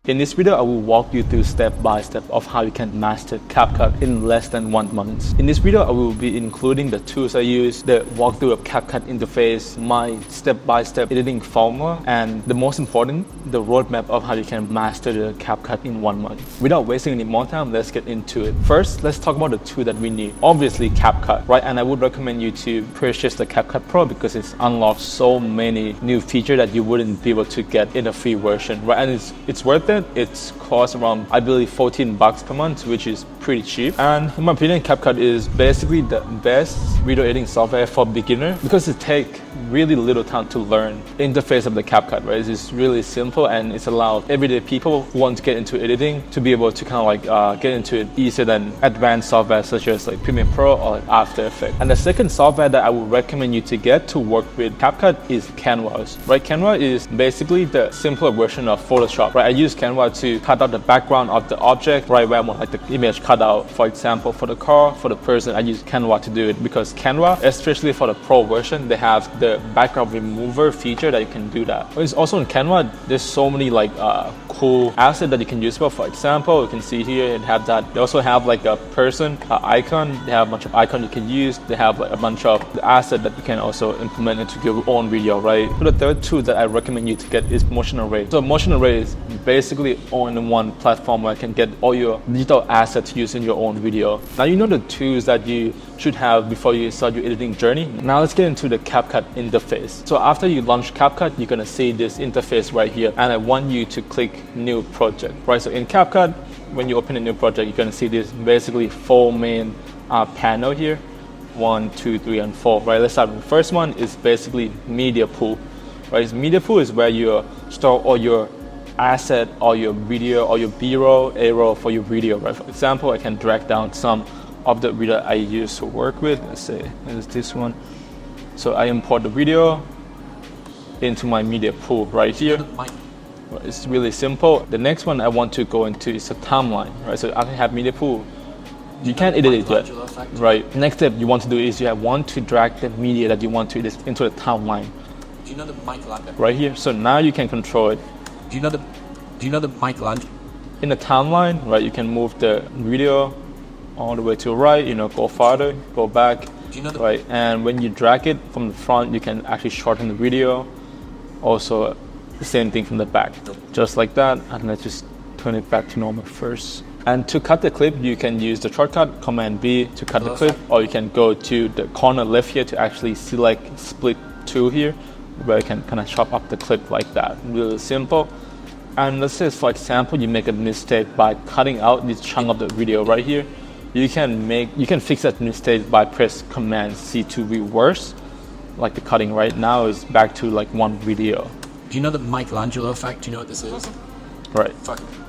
In this video, I will walk you through step by step of how you can master CapCut in less than 1 month. In this video, I will be including the tools I use, the walkthrough of CapCut interface, my step-by-step editing formula, and the most important, the roadmap of how you can master the CapCut in 1 month. Without wasting any more time, let's get into it. First, let's talk about the tool that we need. Obviously, CapCut, right? And I would recommend you to purchase the CapCut Pro because it's unlocked so many new features that you wouldn't be able to get in a free version, right? And it's worth it. It's cost around, I believe, $14 per month, which is pretty cheap. And in my opinion, CapCut is basically the best video editing software for beginner because it takes really little time to learn the interface of the CapCut, right? It's really simple and it's allowed everyday people who want to get into editing to be able to kind of like get into it easier than advanced software such as like Premiere Pro or like After Effects. And the second software that I would recommend you to get to work with CapCut is Canva, right? Canva is basically the simpler version of Photoshop, right? I use Canva to cut out the background of the object, right, where I want like the image cut out. For example, for the car, for the person, I use Canva to do it because Canva, especially for the Pro version, they have the background remover feature that you can do that. It's also in Canva, there's so many like cool assets that you can use. For example, you can see here, it have that. They also have like a person icon. They have a bunch of icons you can use. They have like a bunch of assets that you can also implement into your own video, right? So the third tool that I recommend you to get is Motion Array. So Motion Array is basically all-in-one platform where you can get all your digital assets to use in your own video. Now you know the tools that you should have before you start your editing journey. Now let's get into the CapCut interface. So after you launch CapCut, you're gonna see this interface right here, and I want you to click New Project, right? So in CapCut, when you open a new project, you're gonna see this basically 4 main panel here. 1, 2, 3, and 4, right? Let's start with the first one. Is basically Media Pool, right? Media Pool is where you store all your asset or your video or your B-roll, A-roll for your video, right? For example, I can drag down some of the video I used to work with. Let's say it's this one. So I import the video into my media pool right here. It's really simple. The next one I want to go into is a timeline, right? So after you have media pool, you can't edit it yet, right? Next step you want to do is you want to drag the media that you want to edit into the timeline. Do you know the Michelangelo? Right here. So now you can control it. Do you know the Michelangelo? In the timeline, right, you can move the video all the way to the right, go farther, go back, Do you know right? And when you drag it from the front, you can actually shorten the video. Also, the same thing from the back, just like that. And let's just turn it back to normal first. And to cut the clip, you can use the shortcut Command B to cut the clip, or you can go to the corner left here to actually select split tool here, where you can kind of chop up the clip like that. Really simple. And let's say, for example, you make a mistake by cutting out this chunk of the video right here. You can fix that mistake by press Command C to reverse, like the cutting right now is back to like one video. Do you know the Michelangelo effect? Do you know what this is? Right.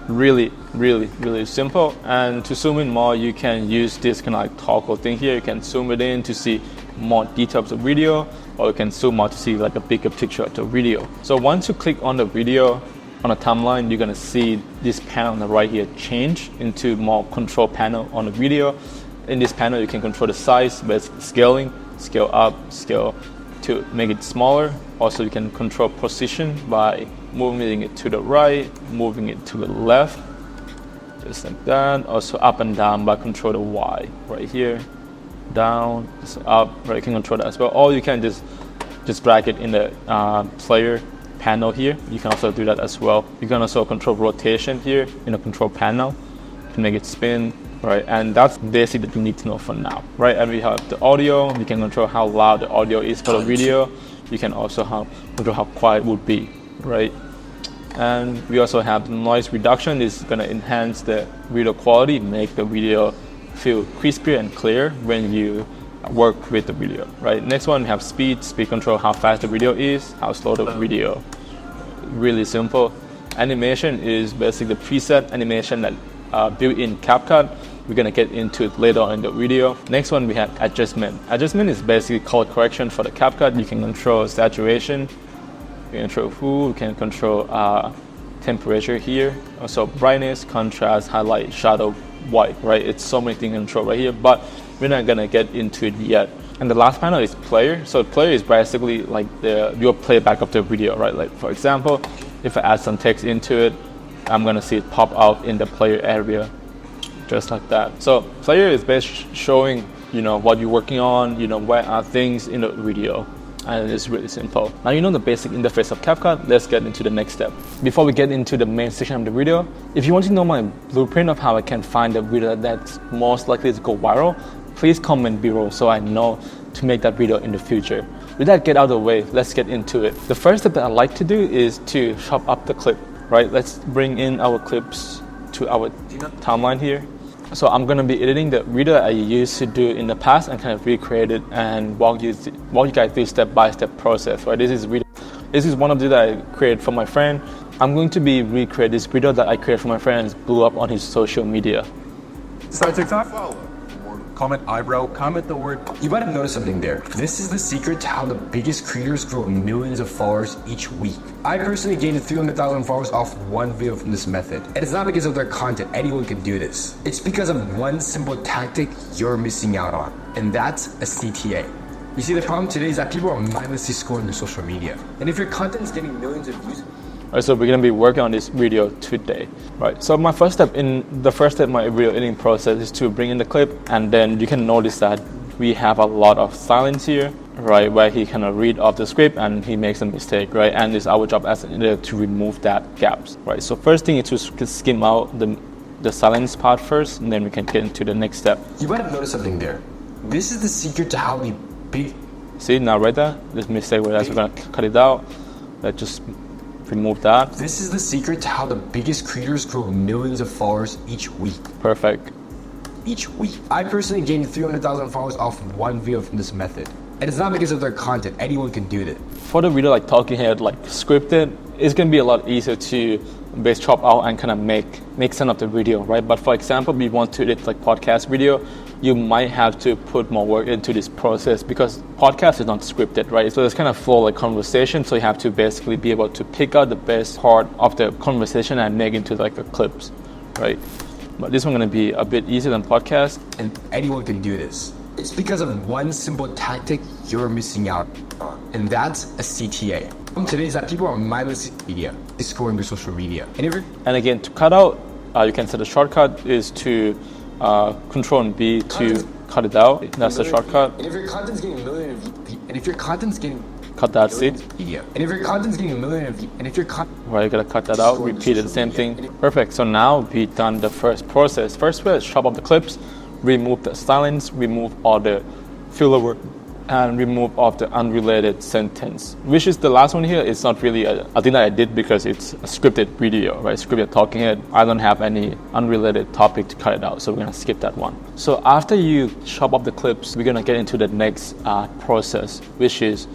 Really, really, really simple. And to zoom in more, you can use this kind of like toggle thing here. You can zoom it in to see more details of the video, or you can zoom out to see like a bigger picture of the video. So once you click on the video on a timeline, you're gonna see this panel on the right here change into more control panel on the video. In this panel, you can control the size, basically scaling, scale up, scale to make it smaller. Also, you can control position by moving it to the right, moving it to the left, just like that. Also up and down by control the Y right here, down, up, right? You can control that as well. Or you can just drag it in the player panel here. You can also do that as well. You can also control rotation here in the control panel to make it spin, right? And that's basic that you need to know for now, right? And we have the audio. You can control how loud the audio is for the video. You can also control how quiet it would be, right? And we also have noise reduction. This is going to enhance the video quality, make the video feel crispier and clear when you work with the video, right? Next one, we have speed control, how fast the video is, how slow the video. Really simple. Animation is basically the preset animation that built in CapCut. We're gonna get into it later on in the video. Next one, we have adjustment. Adjustment is basically color correction for the CapCut. You can control saturation, you can control hue, you can control temperature here. Also brightness, contrast, highlight, shadow, white, right? It's so many things to control right here, but we're not gonna get into it yet. And the last panel is player. So player is basically like your playback of the video, right? Like for example, if I add some text into it, I'm gonna see it pop out in the player area, just like that. So player is basically showing, you know, what you're working on, you know, where are things in the video. And it's really simple. Now you know the basic interface of CapCut, let's get into the next step. Before we get into the main section of the video, if you want to know my blueprint of how I can find a video that's most likely to go viral, please comment below so I know to make that video in the future. With that get out of the way, let's get into it. The first step that I like to do is to chop up the clip, right? Let's bring in our clips to our timeline here. So I'm gonna be editing the video I used to do in the past and kind of recreate it and walk you guys through step-by-step process. Right? This is one of the that I created for my friend. I'm going to be recreate this video that I created for my friend and blew up on his social media. Start TikTok? Follow. Comment eyebrow, comment the word. You might have noticed something there. This is the secret to how the biggest creators grow millions of followers each week. I personally gained 300,000 followers off one video from this method. And it's not because of their content, anyone can do this. It's because of one simple tactic you're missing out on, and that's a CTA. You see, the problem today is that people are mindlessly scrolling their social media. And if your content is getting millions of views, Alright, so we're gonna be working on this video today, right? So my first step in my video editing process is to bring in the clip, and then you can notice that we have a lot of silence here, right? Where he kind of read off the script and he makes a mistake, right? And it's our job as an editor to remove that gaps, right? So first thing is to skim out the silence part first, and then we can get into the next step. you might have noticed something there. This is the secret to how the big See now right there, this mistake where we're gonna cut it out. Let's just remove that. This is the secret to how the biggest creators grow millions of followers each week. Perfect. Each week. I personally gained 300,000 followers off one video from this method. And it's not because of their content, anyone can do it. For the video like talking head, like scripted, it's gonna be a lot easier to base chop out and kind of make sense of the video, right? But for example, we want to edit like podcast video, you might have to put more work into this process because podcast is not scripted, right? So it's kind of flow like conversation, so you have to basically be able to pick out the best part of the conversation and make into like the clips, right? But this one gonna be a bit easier than podcast. And anyone can do this. It's because of one simple tactic you're missing out on, and that's a CTA. Today is that people are mindlessly scrolling their social media. And again, to cut out, you can set a shortcut is to Control and B to cut it out. That's the shortcut. And if your content's getting a million Cut that seed. media, and if your content's getting a million Right, you gotta cut that out, repeat it, the same thing. Perfect, so now we've done the first process. First way is chop up the clips, remove the silence, remove all the filler word, and remove all the unrelated sentence. Which is the last one here, it's not really a thing that I did because it's a scripted video, right? Scripted talking head. I don't have any unrelated topic to cut it out, so we're gonna skip that one. So after you chop up the clips, we're gonna get into the next process, which is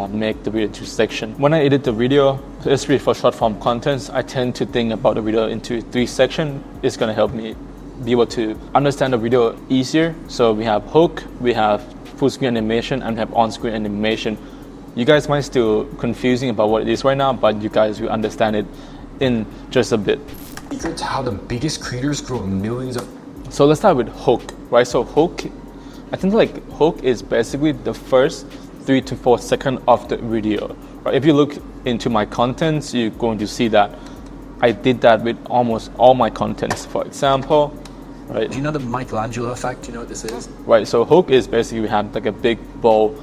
make the video into section. When I edit the video, especially for short form contents, I tend to think about the video into 3 sections. It's gonna help me be able to understand the video easier. So we have hook, we have full screen animation, and we have on-screen animation. You guys might still confusing about what it is right now, but you guys will understand it in just a bit. secret to how the biggest creators grow millions of. So let's start with hook, right? So hook, I think like hook is basically the first 3 to 4 seconds of the video. Right? If you look into my contents, you're going to see that I did that with almost all my contents. For example, right? Do you know the Michelangelo effect? Do you know what this is? Right. So hook is basically we have like a big bold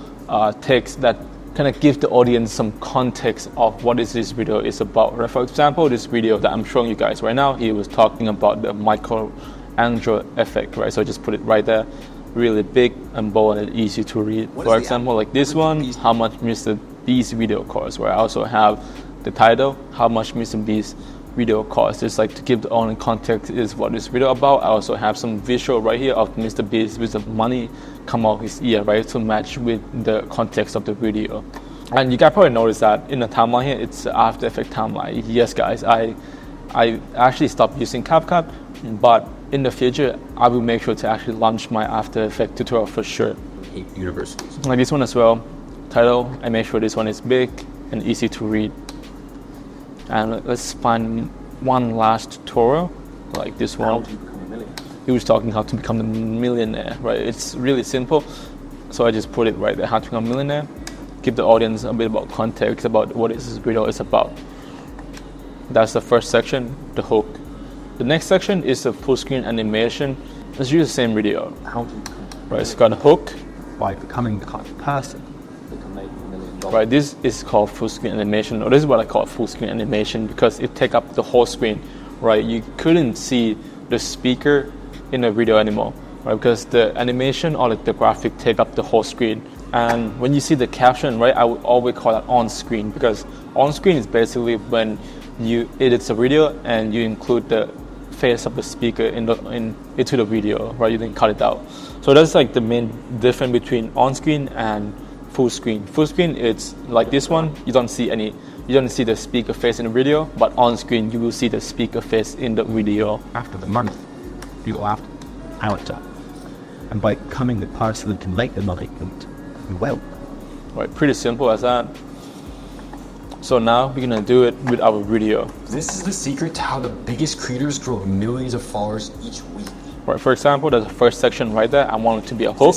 text that kind of gives the audience some context of what is this video is about. Right? For example, this video that I'm showing you guys right now, he was talking about the Michelangelo effect. Right. So just put it right there. Really big and bold and easy to read. For example, like this one, how much Mr. Beast video costs, where I also have the title, how much Mr. Beast video costs. Just like to give the only context is what this video about. I also have some visual right here of Mr. Beast with the money come out his ear, right, to match with the context of the video. And you guys probably noticed that in the timeline here, it's After Effects timeline. Yes, guys, I actually stopped using CapCut, but in the future, I will make sure to actually launch my After Effects tutorial for sure. Universities. Like this one as well. Title, I make sure this one is big and easy to read. And let's find one last tutorial, like this one. He was talking how to become a millionaire, right? It's really simple. So I just put it right there, how to become a millionaire. Give the audience a bit about context about what this video is about. That's the first section, the hook. The next section is the full screen animation. Let's use the same video. How to Right, it's got a hook. by becoming the kind of person that can make $1 million. Right, this is called full screen animation, or this is what I call full screen animation because it takes up the whole screen. Right, you couldn't see the speaker in the video anymore, right? Because the animation or the graphic take up the whole screen. And when you see the caption, right, I would always call that on screen because on screen is basically when you edit the video and you include the face of the speaker into the video, right? You didn't cut it out. So that's like the main difference between on screen and full screen. Full screen, it's like this one. You don't see the speaker face in the video, but on screen you will see the speaker face in the video. After the money, you go after character. And by becoming the person that can make the money, you will. Right, pretty simple as that. So now we're gonna do it with our video. This is the secret to how the biggest creators grow millions of followers each week. Right, for example, there's the first section right there. I want it to be a hook.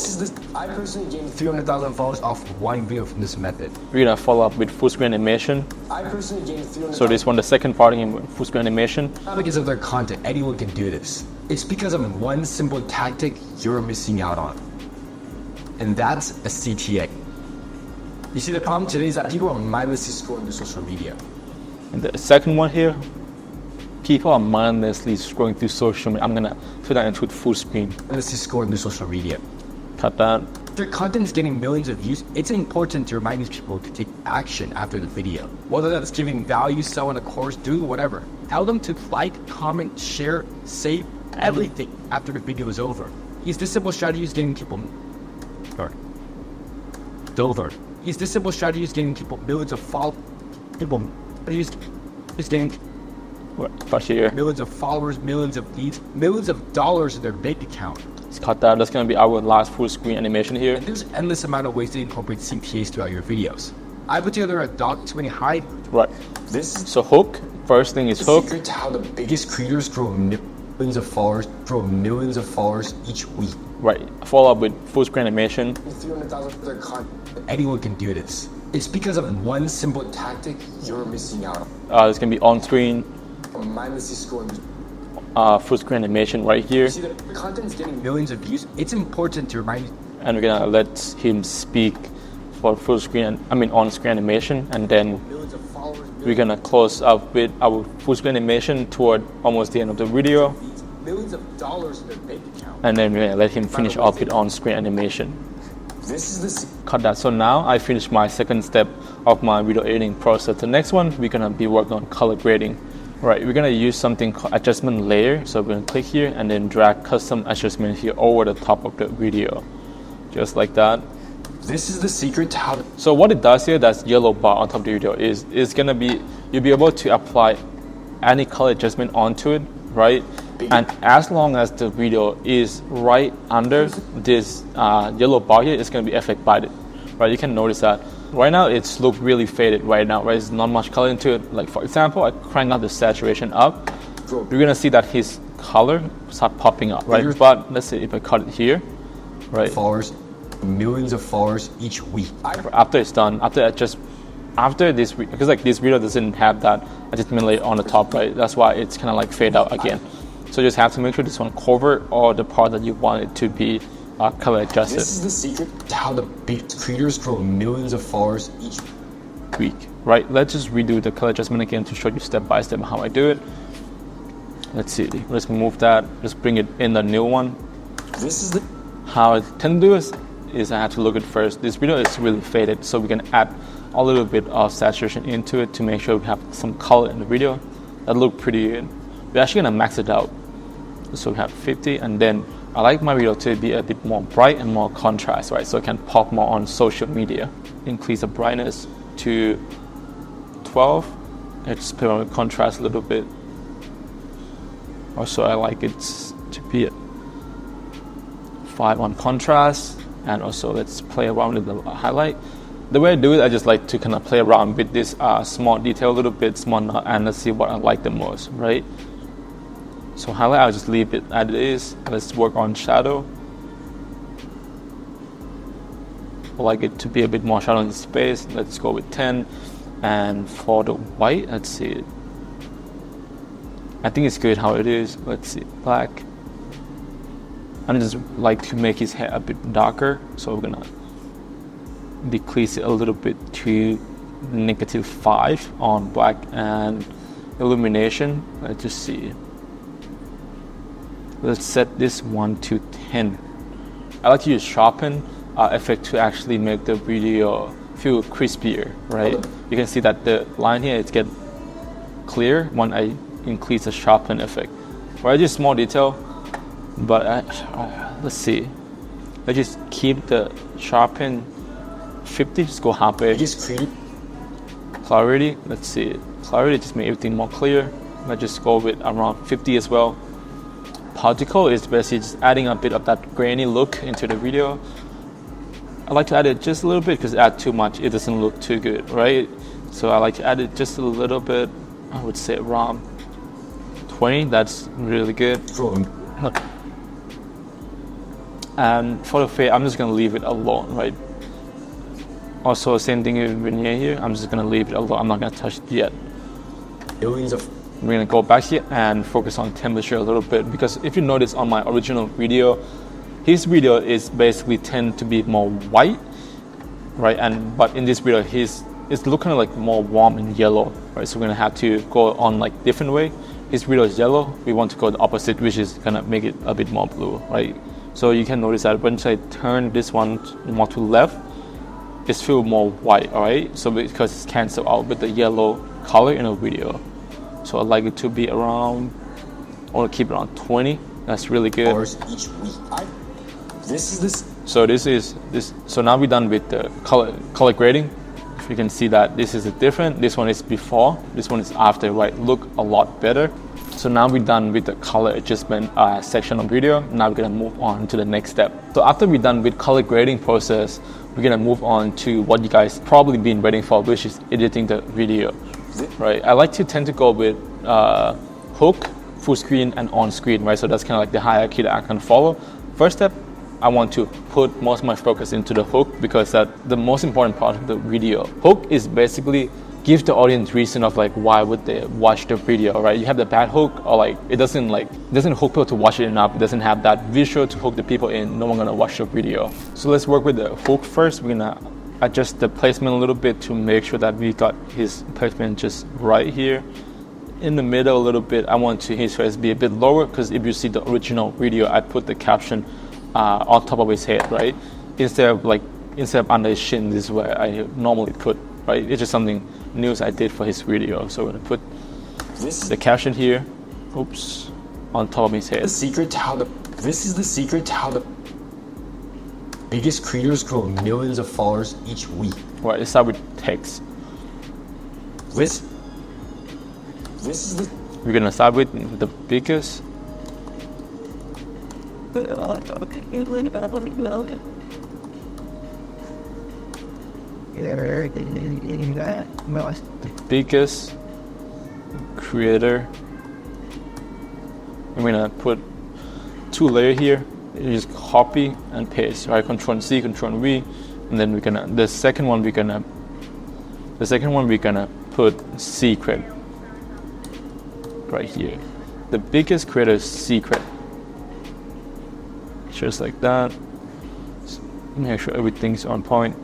I personally gained 300,000 followers off one video from this method. We're gonna follow up with full screen animation. I personally gained 300,000. So this one, the second part in full screen animation. Not because of their content, anyone can do this. It's because of one simple tactic you're missing out on. And that's a CTA. You see, the problem today is that people are mindlessly scrolling through social media. And the second one here, people are mindlessly scrolling through social media. I'm gonna put that into full screen. Mindlessly scrolling through social media. Cut that. Their content is getting millions of views. It's important to remind these people to take action after the video. Whether that's giving value, selling a course, do whatever. Tell them to like, comment, share, save everything after the video is over. Use this simple strategy is getting people. Use this simple strategy is getting people millions of followers. Getting millions of followers, millions of leads, millions of dollars in their bank account. Let's cut that. That's gonna be our last full screen animation here. And there's an endless amount of ways to incorporate CTAs throughout your videos. I put together a doc-20 hide. Right. So hook. First thing is hook. Secret to how the biggest creators grow millions of followers each week. Right. Follow up with full screen animation. 300,000 for their content. Anyone can do this. It's because of one simple tactic you're missing out on. It's gonna be on screen. Mindlessly scrolling. Full screen animation right here. See, the content is getting millions of views. It's important to remind you. And we're gonna let him speak for full screen. On screen animation, and then Millions of followers, we're gonna close up with our full screen animation toward almost the end of the video, millions of dollars in their bank account. and then we're gonna let him finish off with on screen animation. This is the Cut that. So now I finished my second step of my video editing process. The next one, we're gonna be working on color grading. Right, we're gonna use something called adjustment layer. So we're gonna click here and then drag custom adjustment here over the top of the video, just like that. This is the secret to how. So what it does here, that's yellow bar on top of the video, is gonna be, you'll be able to apply any color adjustment onto it, right? And as long as the video is right under this yellow bar here, it's gonna be affected by it, right? You can notice that. Right now, it's look really faded right now, right? There's not much color into it. Like for example, I crank up the saturation up. You're gonna see that his color start popping up, right? But let's say if I cut it here, right? Followers, millions of followers each week. After it's done, after this, because like this video doesn't have that adjustment layer on the top, right? That's why it's kind of like fade out again. So you just have to make sure this one cover all the part that you want it to be color adjusted. This is the secret to how the biggest creators grow millions of followers each week, right? Let's just redo the color adjustment again to show you step by step how I do it. Let's see, let's remove that, just bring it in the new one. This is the how I tend to do is I have to look at first. This video is really faded, so we can add a little bit of saturation into it to make sure we have some color in the video. That look pretty good. We're actually gonna max it out. So we have 50, and then I like my video to be a bit more bright and more contrast, right? So it can pop more on social media. Increase the brightness to 12. Let's play around with contrast a little bit. Also, I like it to be at 5 on contrast, and also let's play around with the highlight. The way I do it, I just like to kind of play around with this small detail a little bit, and let's see what I like the most, right? So highlight, I'll just leave it as it is. Let's work on shadow. I like it to be a bit more shadow in space. Let's go with 10. And for the white, let's see, I think it's good how it is. Let's see, black. I just like to make his hair a bit darker, so we're gonna decrease it a little bit to -5 on black and illumination. Let's just see. Let's set this one to 10. I like to use sharpen effect to actually make the video feel crispier, right? You can see that the line here is get clear when I increase the sharpen effect. Right, just small detail, but let's see. Let's just keep the sharpen 50. Just go halfway. Just create Clarity. Let's see. Clarity just make everything more clear. Let's just go with around 50 as well. Particle is basically just adding a bit of that grainy look into the video. I like to add it just a little bit because add too much, it doesn't look too good, right? So I like to add it just a little bit. I would say around 20. That's really good. And for the fade, I'm just gonna leave it alone, right? Also, same thing with veneer here. I'm just gonna leave it alone. I'm not gonna touch it yet. millions of We're gonna go back here and focus on temperature a little bit, because if you notice on my original video, his video is basically tend to be more white, right? But in this video, it's looking like more warm and yellow, right? So we're gonna have to go on like different way. His video is yellow. We want to go the opposite, which is gonna make it a bit more blue, right? So you can notice that once I turn this one more to left, it feels more white, all right? So because it's canceled out with the yellow color in the video. So I like it to be around, I want to keep it around 20. That's really good. hours each week. So now we're done with the color grading. If you can see that this is different. This one is before, this one is after, right? Look a lot better. So now we're done with the color adjustment section of video. Now we're gonna move on to the next step. So after we're done with color grading process, we're gonna move on to what you guys probably been waiting for, which is editing the video, right? I like to tend to go with hook, full screen, and on screen, right? So that's kind of like the hierarchy that I can follow. First step, I want to put most of my focus into the hook, because that's the most important part of the video. Hook is basically give the audience reason of like why would they watch the video, right? You have the bad hook, or like it doesn't hook people to watch it enough. It doesn't have that visual to hook the people in. No one gonna watch the video. So let's work with the hook first. We're gonna adjust the placement a little bit to make sure that we got his placement just right here. In the middle a little bit, I want his face be a bit lower, because if you see the original video, I put the caption on top of his head, right? Instead of under his chin, this is where I normally put, right? It's just something new I did for his video. So we're gonna put the caption here, oops, on top of his head. This is the secret to how the biggest creators grow millions of followers each week. Right, let's start with text. This is the We're gonna start with the biggest. Biggest creator. I'm gonna put 2 layers here. You just copy and paste, right? Control C, Control V, and then the second one we're gonna put secret right here. The biggest creator's secret. Just like that. Make sure everything's on point.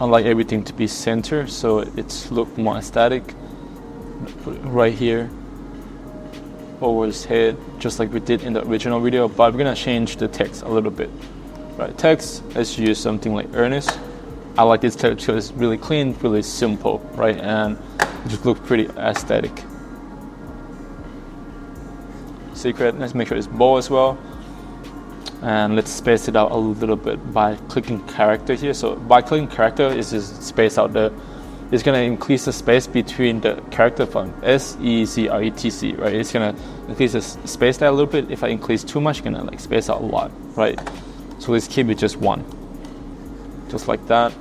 I like everything to be centered, so it's look more aesthetic. Put it right here over his head, just like we did in the original video, but we're gonna change the text a little bit. Right, text, let's use something like Ernest. I like this text because it's really clean, really simple, right? And it just looks pretty aesthetic. Secret, let's make sure it's bold as well. And let's space it out a little bit by clicking character here. So by clicking character, it's just space out it's gonna increase the space between the character font, SECRETC, right? It's gonna increase the space there a little bit. If I increase too much, it's gonna like space out a lot, right? So let's keep it just 1. Just like that.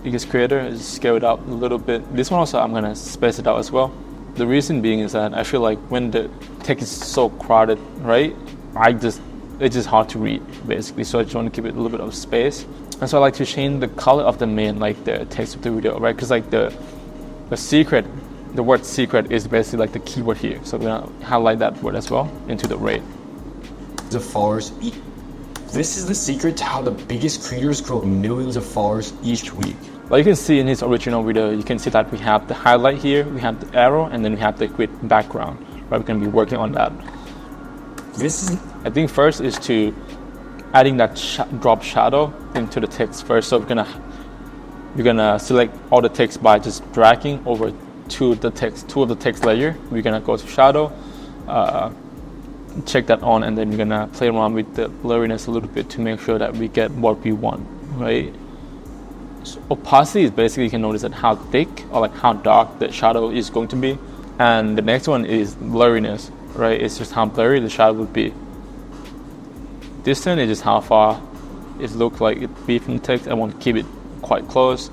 Biggest creator is scale it out a little bit. This one also I'm gonna space it out as well. The reason being is that I feel like when the text is so crowded, right? It's just hard to read basically. So I just want to keep it a little bit of space. And so I like to change the color of the main, like the text of the video, right? Because like the secret, the word secret is basically like the keyword here. So we're gonna highlight that word as well into the red. Of followers. This is the secret to how the biggest creators grow millions of followers each week. Like you can see in his original video, you can see that we have the highlight here, we have the arrow, and then we have the grid background. Right, we're gonna be working on that. I think first is to adding that drop shadow into the text first. So we're gonna select all the text by just dragging over to the text layer. We're gonna go to shadow, check that on, and then we're gonna play around with the blurriness a little bit to make sure that we get what we want, right? So opacity is basically, you can notice that how thick or like how dark the shadow is going to be. And the next one is blurriness, right? It's just how blurry the shadow would be. Distance is just how far it looks like it be from the text. I want to keep it quite close.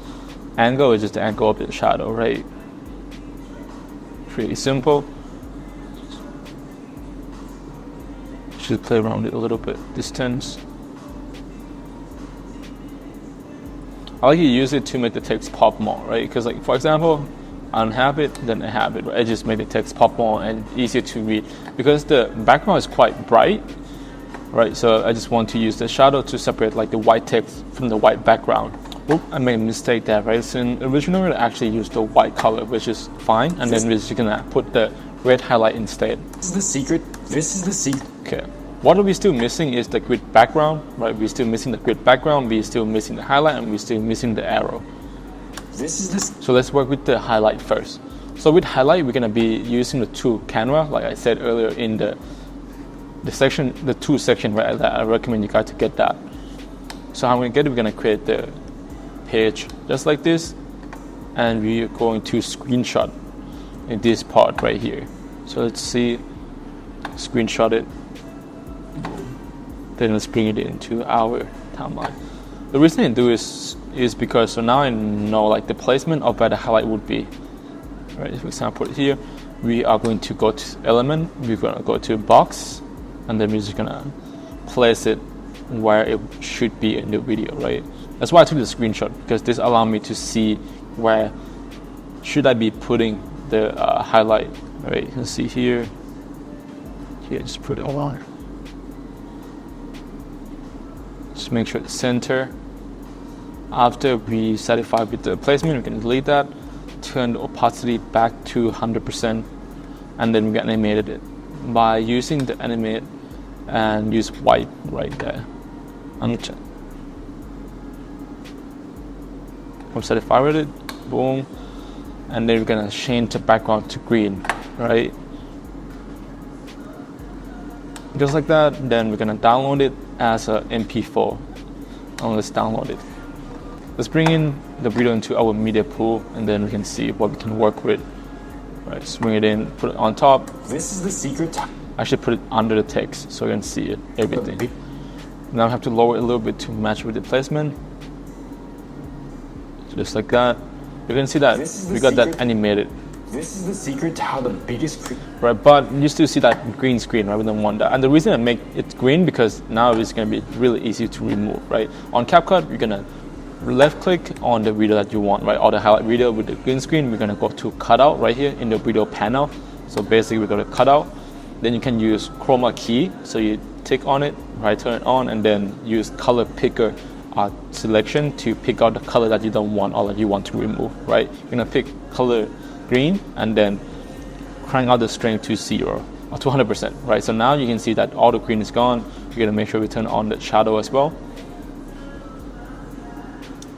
Angle is just the angle of the shadow, right? Pretty simple. Should play around with it a little bit. Distance. I like to use it to make the text pop more, right? Because like, for example, I don't have it, then I have it. Right? I just make the text pop more and easier to read. Because the background is quite bright, right? So I just want to use the shadow to separate like the white text from the white background. Oop, I made a mistake there, right? So in original, I actually used the white color, which is fine. And then we're just gonna put the red highlight instead. This is the secret. This is the secret. Okay. What we're still missing is the grid background, right? We're still missing the grid background, we're still missing the highlight, and we're still missing the arrow. So let's work with the highlight first. So with highlight, we're gonna be using the tool camera, like I said earlier in the tool section, right? I recommend you guys to get that. So how I'm gonna get it, we're gonna create the page just like this, and we're going to screenshot in this part right here. So let's see, screenshot it. Then let's bring it into our timeline. The reason I do is because so now I know like the placement of where the highlight would be. Right, for example here, we are going to go to element, we're gonna go to box, and then we're just gonna place it where it should be in the video, right? That's why I took the screenshot, because this allows me to see where should I be putting the highlight, right? You can see here, just put it on. Just make sure it's center. After we satisfy with the placement, we can delete that, turn the opacity back to 100%, and then we can animate it by using the animate and use white right there. Uncheck. I'm satisfied with it. Boom. And then we're gonna change the background to green, right? Just like that. Then we're gonna download it as a MP4. And let's download it. Let's bring in the video into our media pool, and then we can see what we can work with. Right, just bring it in, put it on top. This is the secret. I should put it under the text so you can see it, everything. Now I have to lower it a little bit to match with the placement. Just like that. You can see that we got that animated. This is the secret to how the biggest right, but you still see that green screen rather than one dot. And the reason I make it green because now it's going to be really easy to remove, right? On CapCut, you're going to left click on the video that you want, right? Or the highlight video with the green screen, we're going to go to cutout right here in the video panel. So basically we're going to cut out. Then you can use chroma key. So you tick on it, right, turn it on, and then use color picker selection to pick out the color that you don't want or that you want to remove, right? You're going to pick color green and then crank out the strength to 0 or to 100%, right? So now you can see that all the green is gone. You're going to make sure we turn on the shadow as well.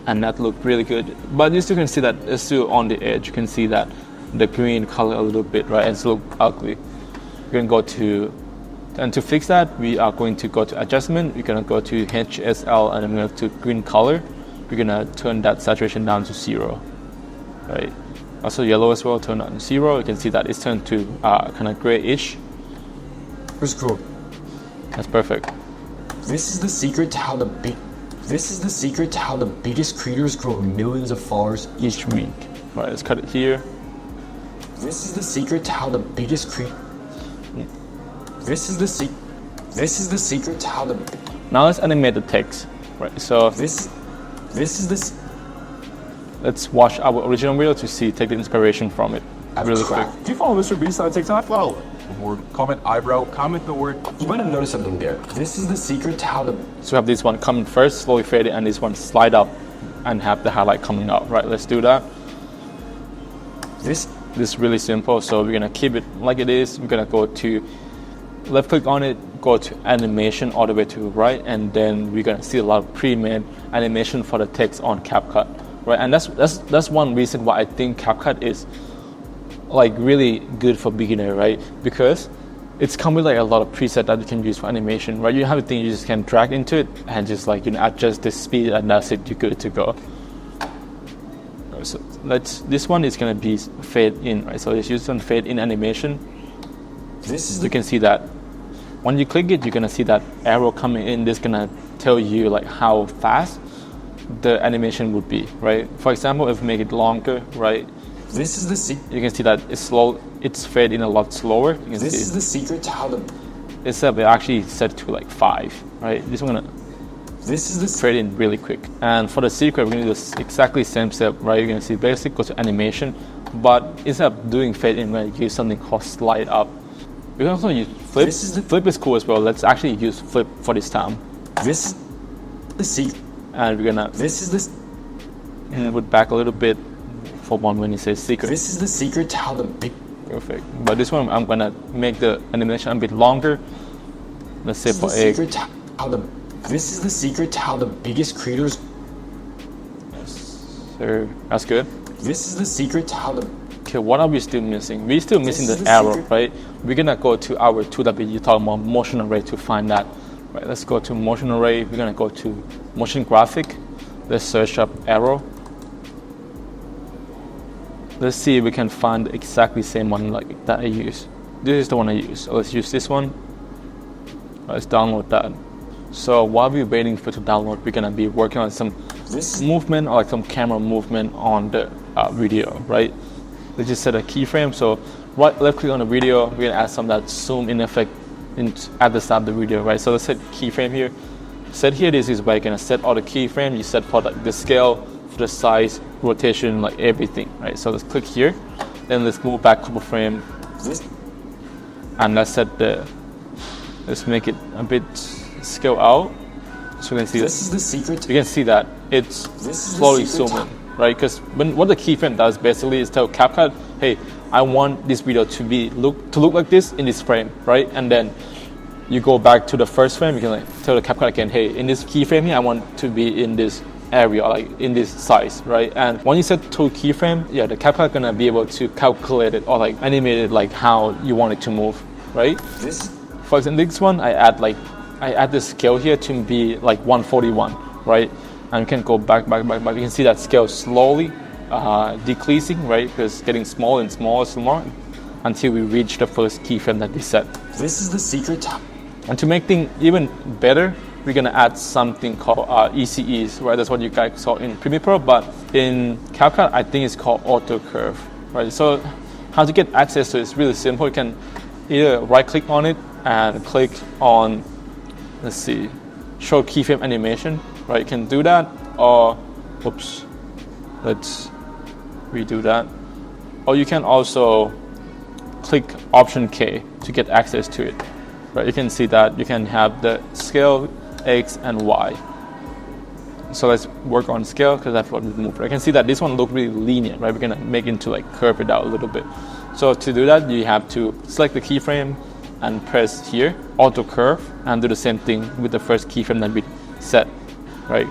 And that looked really good. But you still can see that it's still on the edge. You can see that the green color a little bit, right? It's look ugly. You're going to go to, and to fix that, we are going to go to adjustment. We're going to go to HSL and then we're going to green color. We're going to turn that saturation down to 0, right? Also yellow as well, turn on to 0. You can see that it's turned to kind of grayish. That's cool. That's perfect. This is the secret to how the biggest creators grow millions of followers each week. All right, let's cut it here. This is the secret to how the biggest This is the secret to how the. Now let's animate the text, right? So This is this. Let's watch our original video to see, take the inspiration from it really quick. Do you follow Mr. Beast on TikTok? Follow the word, comment eyebrow, comment the word. You might have noticed something there. This is the secret to how to. So we have this one coming first, slowly fade it, and this one slide up and have the highlight coming out. Right, let's do that. This is really simple, so we're gonna keep it like it is. We're gonna go to left click on it, go to animation all the way to right, and then we're gonna see a lot of pre-made animation for the text on CapCut, right? And that's one reason why I think CapCut is like really good for beginner, right? Because it's come with like a lot of presets that you can use for animation, right? You have a thing you just can drag into it and just like, you know, adjust the speed, and that's it, you're good to go. So this one is gonna be fade in, right? So let's use some fade in animation. You can see that when you click it, you're gonna see that arrow coming in. This is gonna tell you like how fast the animation would be, right? For example, if we make it longer, right? This is the You can see that it's slow. It's fade in a lot slower. You can This see is the secret to how to. it's actually set to like 5, right? This one gonna This is the. fade in really quick. And for the secret, we're gonna do this exactly same step, right? You're gonna see basic, go to animation, but instead of doing fade in, we're gonna use something called slide up. We can also use flip. Flip is cool as well. Let's actually use flip for this time. This is the secret. And we're gonna This is the. move it back a little bit for one when it says secret. This is the secret to how the big. Perfect. But this one, I'm gonna make the animation a bit longer. Let's say for egg. Secret to how the. This is the secret to how the biggest creators. So that's good. This is the secret to how the. Okay, what are we still missing? We're still missing is the the arrow, secret. right? We're gonna go to our tool that we talking about motion array to find that. Right, let's go to motion array. We're gonna go to motion graphic. Let's search up arrow. Let's see if we can find the exactly same one like that I use. This is the one I use. So let's use this one. Let's download that. So while we're waiting for it to download, we're gonna be working on some movement or like some camera movement on the video, right? Let's just set a keyframe. So left click on the video, we're gonna add some of that zoom in effect at the start of the video, right? So let's set keyframe here. Set here, this is where you're gonna set all the keyframes. You set for like the scale, for the size, rotation, like everything, right? So let's click here. Then let's move back a couple frames. And let's let's make it a bit scale out. So we can see This is the secret. you can see that it's slowly zooming, right? Because what the keyframe does basically is tell CapCut, hey, I want this video to look like this in this frame, right? And then you go back to the first frame, you can like tell the CapCut again, hey, in this keyframe here, I want to be in this area, like in this size, right? And when you set to keyframe, yeah, the CapCut gonna be able to calculate it or like animate it like how you want it to move, right? For example, this one, I add the scale here to be like 141, right? And you can go back. You can see that scale slowly decreasing, right? Because getting smaller and smaller until we reach the first keyframe that we set. This is the secret. And to make things even better, we're gonna add something called ECEs, right? That's what you guys saw in Premiere Pro, but in CapCut, I think it's called Auto Curve, right? So how to get access to it is really simple. You can either right click on it and click on, let's see, show keyframe animation, right? You can do that, or whoops, let's redo that. Or you can also click Option K to get access to it, right? You can see that you can have the scale, X and Y. So let's work on scale because that's what we moved. I can see that this one look really linear, right? We're gonna make it to like curve it out a little bit. So to do that, you have to select the keyframe and press here, auto curve, and do the same thing with the first keyframe that we set, right?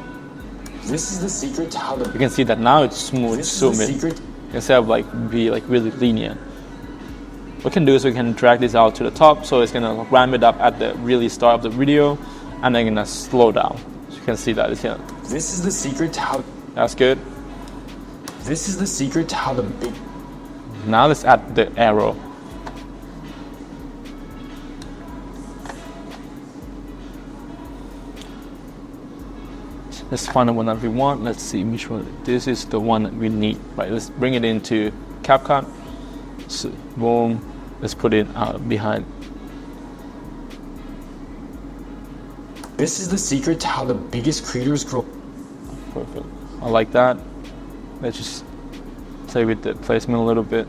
This is the secret to how the. You can see that now it's smooth, zoom in, instead of like be like really linear. What we can do is we can drag this out to the top, so it's gonna ramp it up at the really start of the video, and then gonna slow down. So you can see that it's gonna. This is the secret to how. That's good. This is the secret to how the big. Now let's add the arrow. Let's find the one that we want. Let's see which one. This is the one that we need, right? Let's bring it into CapCut. So, boom. Let's put it behind. This is the secret to how the biggest creators grow. perfect. I like that. Let's just play with the placement a little bit.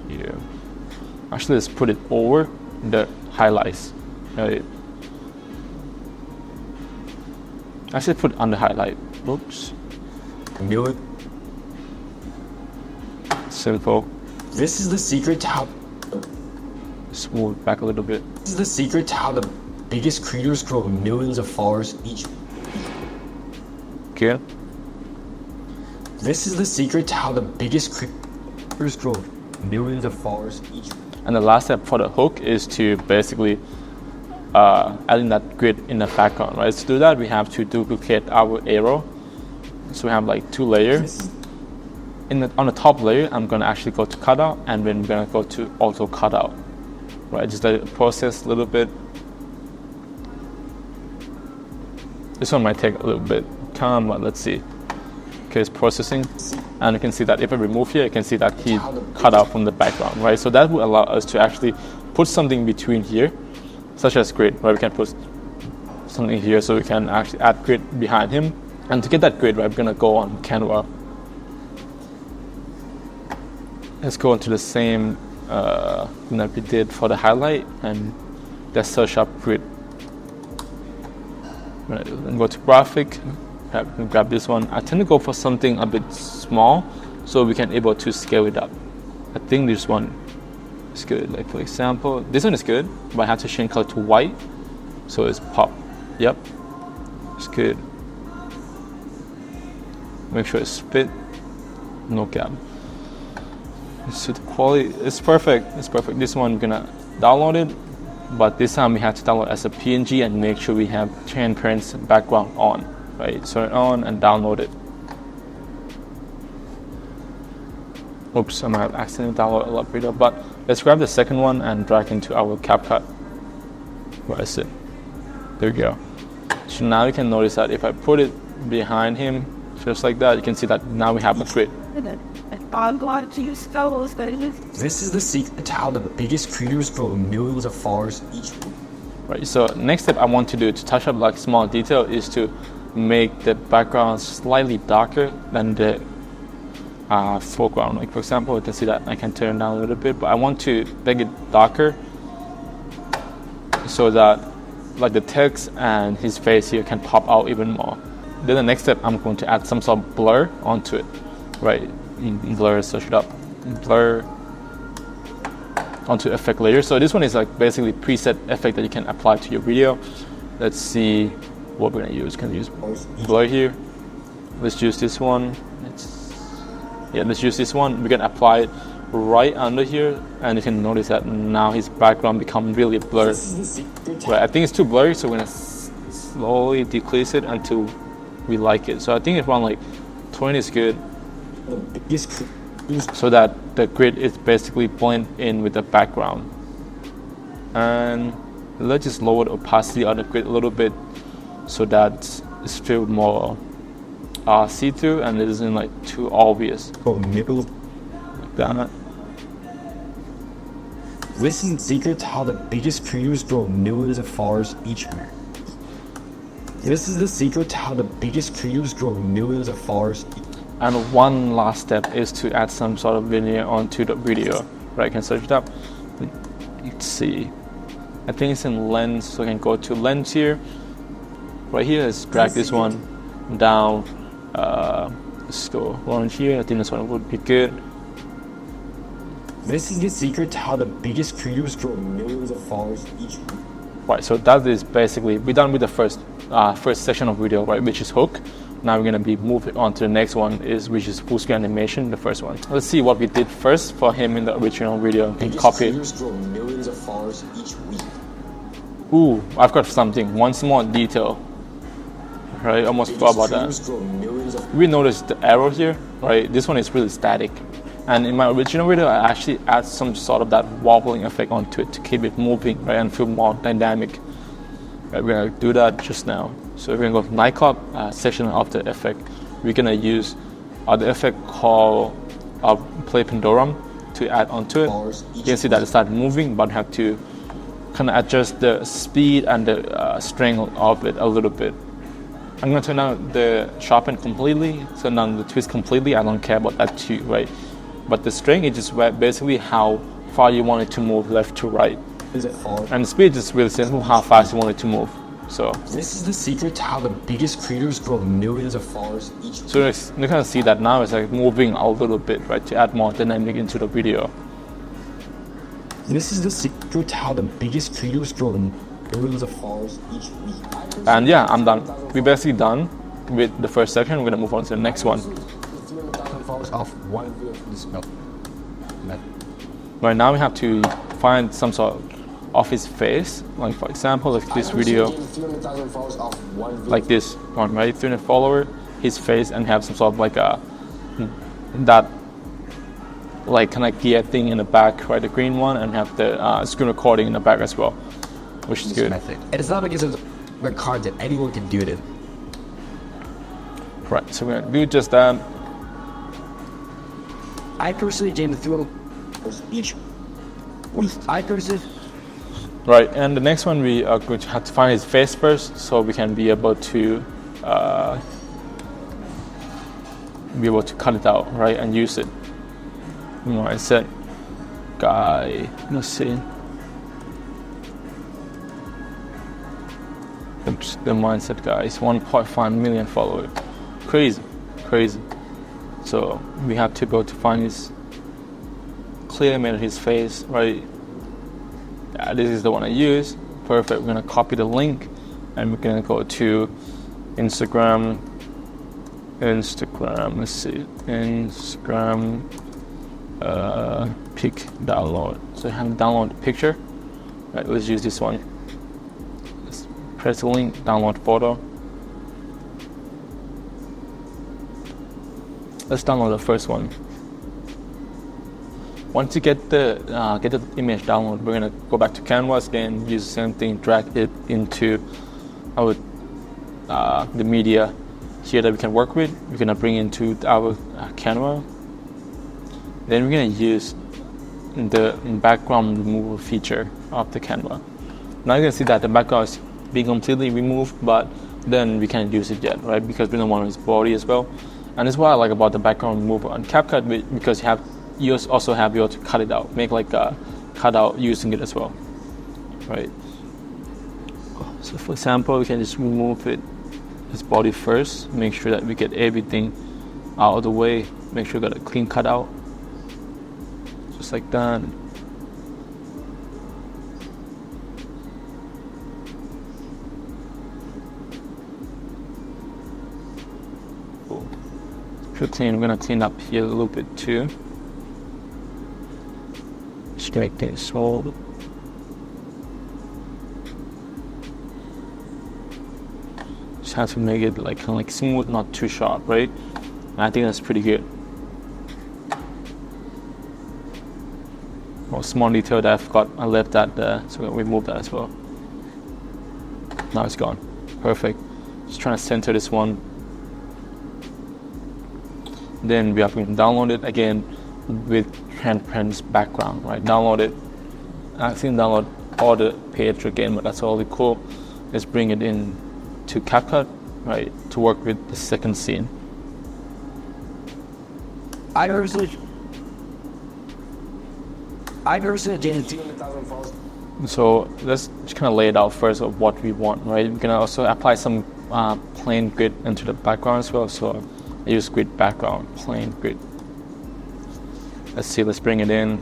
Yeah. Actually, let's put it over the highlights. Right. Actually, put it under highlight. Oops. Simple. This is the secret to how. Smooth back a little bit. This is the secret to how the biggest creators grow millions of followers each. Good. This is the secret to how the biggest creators grow millions of followers each. And the last step for the hook is to basically adding that grid in the background, right? To do that, we have to duplicate our arrow. So we have like 2 layers. On the top layer, I'm gonna actually go to cutout, and then we're gonna go to auto cutout, right? Just let it process a little bit. This one might take a little bit time, but let's see. Okay, it's processing, and you can see that if I remove here, you can see that he cut out from the background, right? So that will allow us to actually put something between here, such as grid, right? We can put something here, so we can actually add grid behind him. And to get that grid, right, we're gonna go on Canva. Let's go into the same thing that we did for the highlight, and let's search up grid. Right, then go to graphic. Grab this one. I tend to go for something a bit small so we can able to scale it up. I think this one is good. Like for example, this one is good, but I have to change color to white so it's pop. Yep, it's good. Make sure it's split, no gap. So the quality is perfect. It's perfect. This one we're gonna download it, but this time we have to download as a PNG and make sure we have transparent background on. Right, turn it on and download it. Oops, I might have accidentally downloaded a lot later, but let's grab the second one and drag into our CapCut. Where is it? There we go. So now you can notice that if I put it behind him, just like that, you can see that now we have a grid. This is the secret to how the biggest creators grow millions of followers each week. Right, so next step I want to do to touch up like small detail is to make the background slightly darker than the foreground. Like for example, you can see that I can turn it down a little bit, but I want to make it darker so that like the text and his face here can pop out even more. Then the next step, I'm going to add some sort of blur onto it. Right, in blur, search it up, blur onto effect layer. So this one is like basically preset effect that you can apply to your video. Let's see what we're gonna use. Can use blur here. Let's use this one. Let's use this one. We're gonna apply it right under here, and you can notice that now his background becomes really blurred. Right, I think it's too blurry, so we're gonna slowly decrease it until we like it. So I think around like 20 is good, so that the grid is basically blend in with the background. And let's just lower the opacity on the grid a little bit so that it's feel more see-through and it isn't like too obvious. Like that. Listen, secret to how the biggest creators grow millions of followers each week. This is the secret to how the biggest creators grow millions of followers. And one last step is to add some sort of linear onto the video. Right, I can search it up. Let's see. I think it's in lens, so I can go to lens here. Right here, let's drag this one down. Let's go orange here. I think this one would be good. This is the secret to how the biggest creators grow millions of followers each week. Right, so that is basically, we're done with the first section of video, right, which is hook. Now we're gonna be moving on to the next one, which is full screen animation, the first one. Let's see what we did first for him in the original video. And copy it. Creators grow millions of followers each week. Ooh, I've got something. One small detail. Right, almost forgot about that. We noticed the arrow here, right? This one is really static. And in my original video, I actually add some sort of that wobbling effect onto it to keep it moving, right, and feel more dynamic. Right, we're gonna do that just now. So we're gonna go to nightclub section of the effect. We're gonna use the effect called play pendulum to add onto it. You can see that it started moving, but you have to kind of adjust the speed and the strength of it a little bit. I'm gonna turn down the sharpen completely, turn down the twist completely. I don't care about that too, right? But the string is just basically how far you want it to move left to right. Is it forward? And the speed is really simple, how fast you want it to move. So This is the secret to how the biggest creators grow millions of followers each week. so you can see that now it's like moving a little bit, right, to add more dynamic into the video. This is the secret to how the biggest creators grow millions of followers each week. And yeah, I'm done. We're basically done with the first section. We're gonna move on to the next one. 300,000 followers off one video from this method. Right now we have to find some sort of his face. Like for example, like this video, 300,000 followers off one video. like this one, right? 300 follower, his face, and have some sort of like a that like kind of gear thing in the back, right? The green one, and have the screen recording in the back as well, which is good. Method. And it's not because of the content. Anyone can do it. Right, so we're gonna do just that. I personally gained 300 each. I personally. Right, and the next one we are going to have to find his face first, so we can be able to cut it out, right, and use it. I said, guy, let's see. The mindset guy is 1.5 million followers. Crazy. So we have to go to find his clear image of his face, right? Yeah, this is the one I use. Perfect. We're gonna copy the link and we're gonna go to Instagram. Let's see. Instagram pic download. So I have download the picture. Right, let's use this one. Let's press the link, download photo. Let's download the first one. Once you get the image download, we're gonna go back to Canvas again, use the same thing, drag it into our the media here that we can work with. We're gonna bring into our Canva. Then we're gonna use the background removal feature of the Canva. Now you can see that the background is being completely removed, but then we can't use it yet, right? Because we don't want his body as well. And that's what I like about the background removal on CapCut, because you also have to cut it out, make like a cutout using it as well, right? So for example, we can just remove his body first, make sure that we get everything out of the way, make sure we got a clean cutout, just like that. Cool. We're gonna clean up here a little bit too. Straight this all. Just have to make it like kind of like smooth, not too sharp, right? And I think that's pretty good. Oh, small detail that I forgot, I left that there, so we'll remove that as well. Now it's gone. Perfect. Just trying to center this one. Then we have to download it again with handprint's background, right? Download it. I think download all the page again, but that's all cool. Let's bring it in to CapCut, right, to work with the second scene. I personally gained 300,000 followers. So let's just kind of lay it out first of what we want, right? We're gonna also apply some plain grid into the background as well. So I use grid background, plain grid. Let's see, let's bring it in.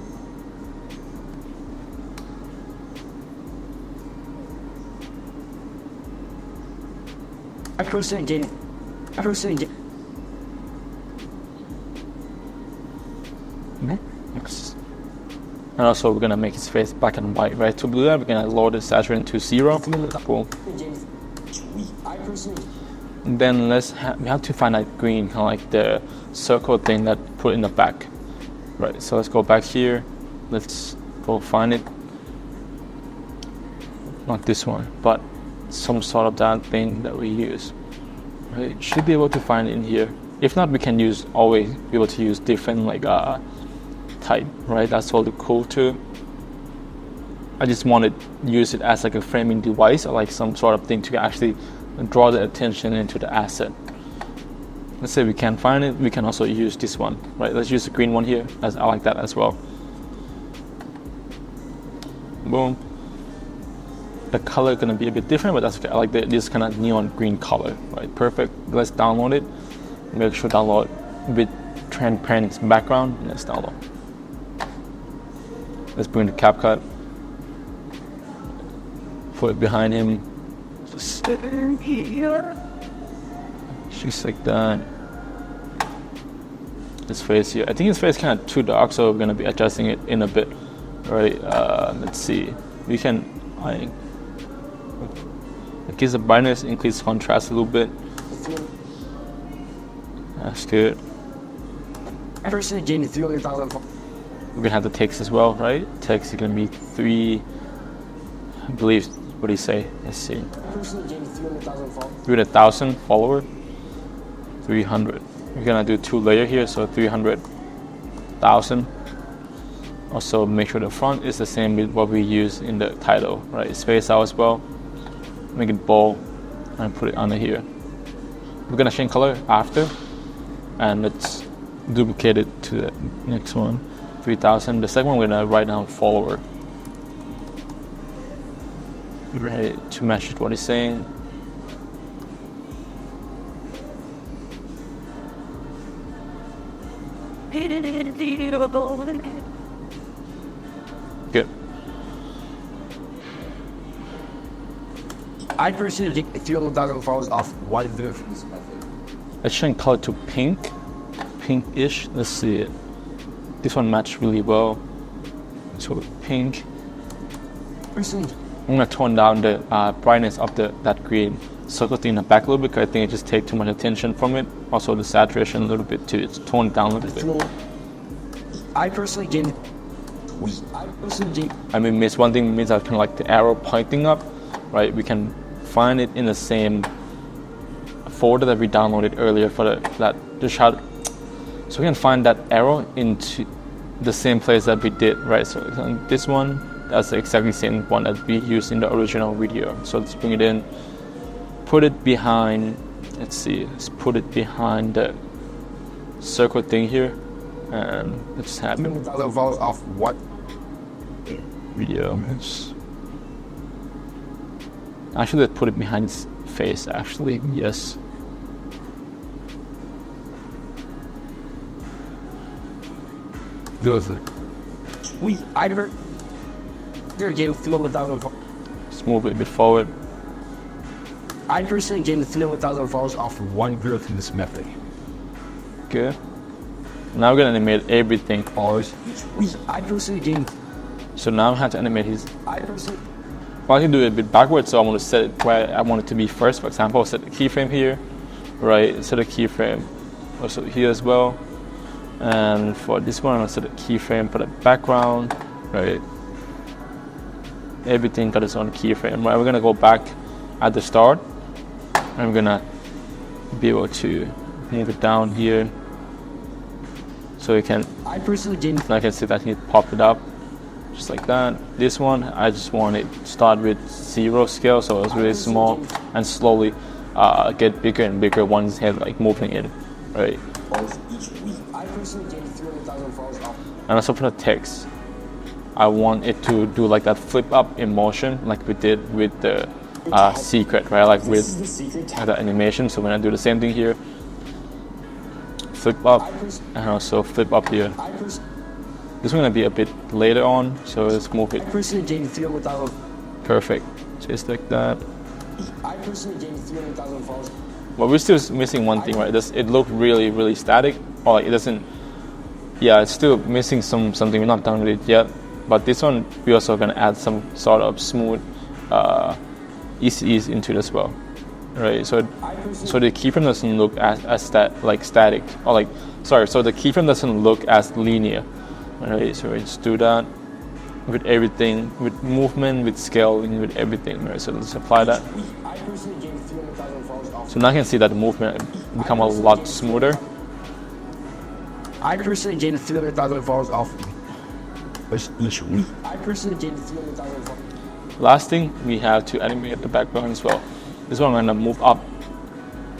I personally gained. And also we're gonna make his face black and white, right? To do that, we're gonna lower the saturation to 0. Cool. And then we have to find that green, kind of like the circle thing that put in the back. Right, so let's go back here. Let's go find it. Not this one, but some sort of that thing that we use. Right, should be able to find it in here. If not, we can always be able to use different like type, right? That's all cool too. I just wanted to use it as like a framing device or like some sort of thing to actually and draw the attention into the asset. Let's say we can't find it, we can also use this one, right? Let's use the green one here, as I like that as well. Boom. The color is gonna be a bit different, but that's okay. I like this kind of neon green color, right? Perfect. Let's download it. Make sure download with transparent background. Let's download. Let's bring the CapCut. Put it behind him. Just here. Just like that. His face here. I think his face kind of too dark, so we're gonna be adjusting it in a bit. Right? Let's see. We can increase the brightness, increase contrast a little bit. That's good. Personally gained 300,000. We're gonna have the text as well, right? Text is gonna be 3. I believe. What do you say? Let's see. Personally gained 300,000 followers. 300,000 follower. 300. We're gonna do 2 layer here, so 300,000. Also, make sure the font is the same with what we use in the title, right? Space out as well. Make it bold and put it under here. We're gonna change color after, and let's duplicate it to the next one. 3,000. The second one we're gonna write down follower. Ready to match what he's saying. Good. I personally get 300,000 followers off one video from this method. Let's change color to pink, pinkish. Let's see it. This one matched really well. So pink. Personally, I'm gonna tone down the brightness of that green circle thing in the back a little bit, because I think it just takes too much attention from it. Also the saturation a little bit too. It's toned down a little bit. I personally gained. I mean, miss one thing means I kind of like the arrow pointing up, right? We can find it in the same folder that we downloaded earlier for the shot. So we can find that arrow into the same place that we did, right? So this one, that's the exactly same one that we used in the original video. So let's bring it in, put it behind. Let's see, let's put it behind the circle thing here, and let's have it. Followers off what? Video. Actually, let's put it behind his face. Actually, yes. Let's move it a bit forward. I personally gained 300,000 followers off one video through this method. Good. Now we're gonna animate everything. I personally gained. So now I have to animate his. I personally. Well, I can do it a bit backwards, so I want to set it where I want it to be first. For example, set the keyframe here, right? Set a keyframe also here as well. And for this one, I'll set a keyframe for the background, right? Everything got its own keyframe, right? We're gonna go back at the start, and we're gonna be able to move it down here, so we can. I personally gained. I can see that he popped it up, just like that. This one, I just want it to start with 0 scale, so it's really small, and slowly get bigger and bigger once head like moving in, right? I personally gained 300,000 followers off. And also for the text, I want it to do like that flip up in motion, like we did with the secret, right? Like with the animation. So when I do the same thing here, flip up, and also flip up here. This is gonna be a bit later on, so let's move it. I personally gained 300,000. Perfect, just like that. I personally gained 300,000 followers. But we're still missing one thing, right? It looked really, really static, or like it doesn't. Yeah, it's still missing something. We're not done with it yet. But this one, we're also gonna add some sort of smooth ease into it as well, right? So the keyframe doesn't look as static, or like, sorry. So the keyframe doesn't look as linear, right? So let's do that with everything, with movement, with scaling, with everything, right? So let's apply that. So now I can see that the movement become a lot smoother. I personally gained 300,000 followers off. I personally gained 300,000 followers. Last thing, we have to animate the background as well. This one I'm gonna move up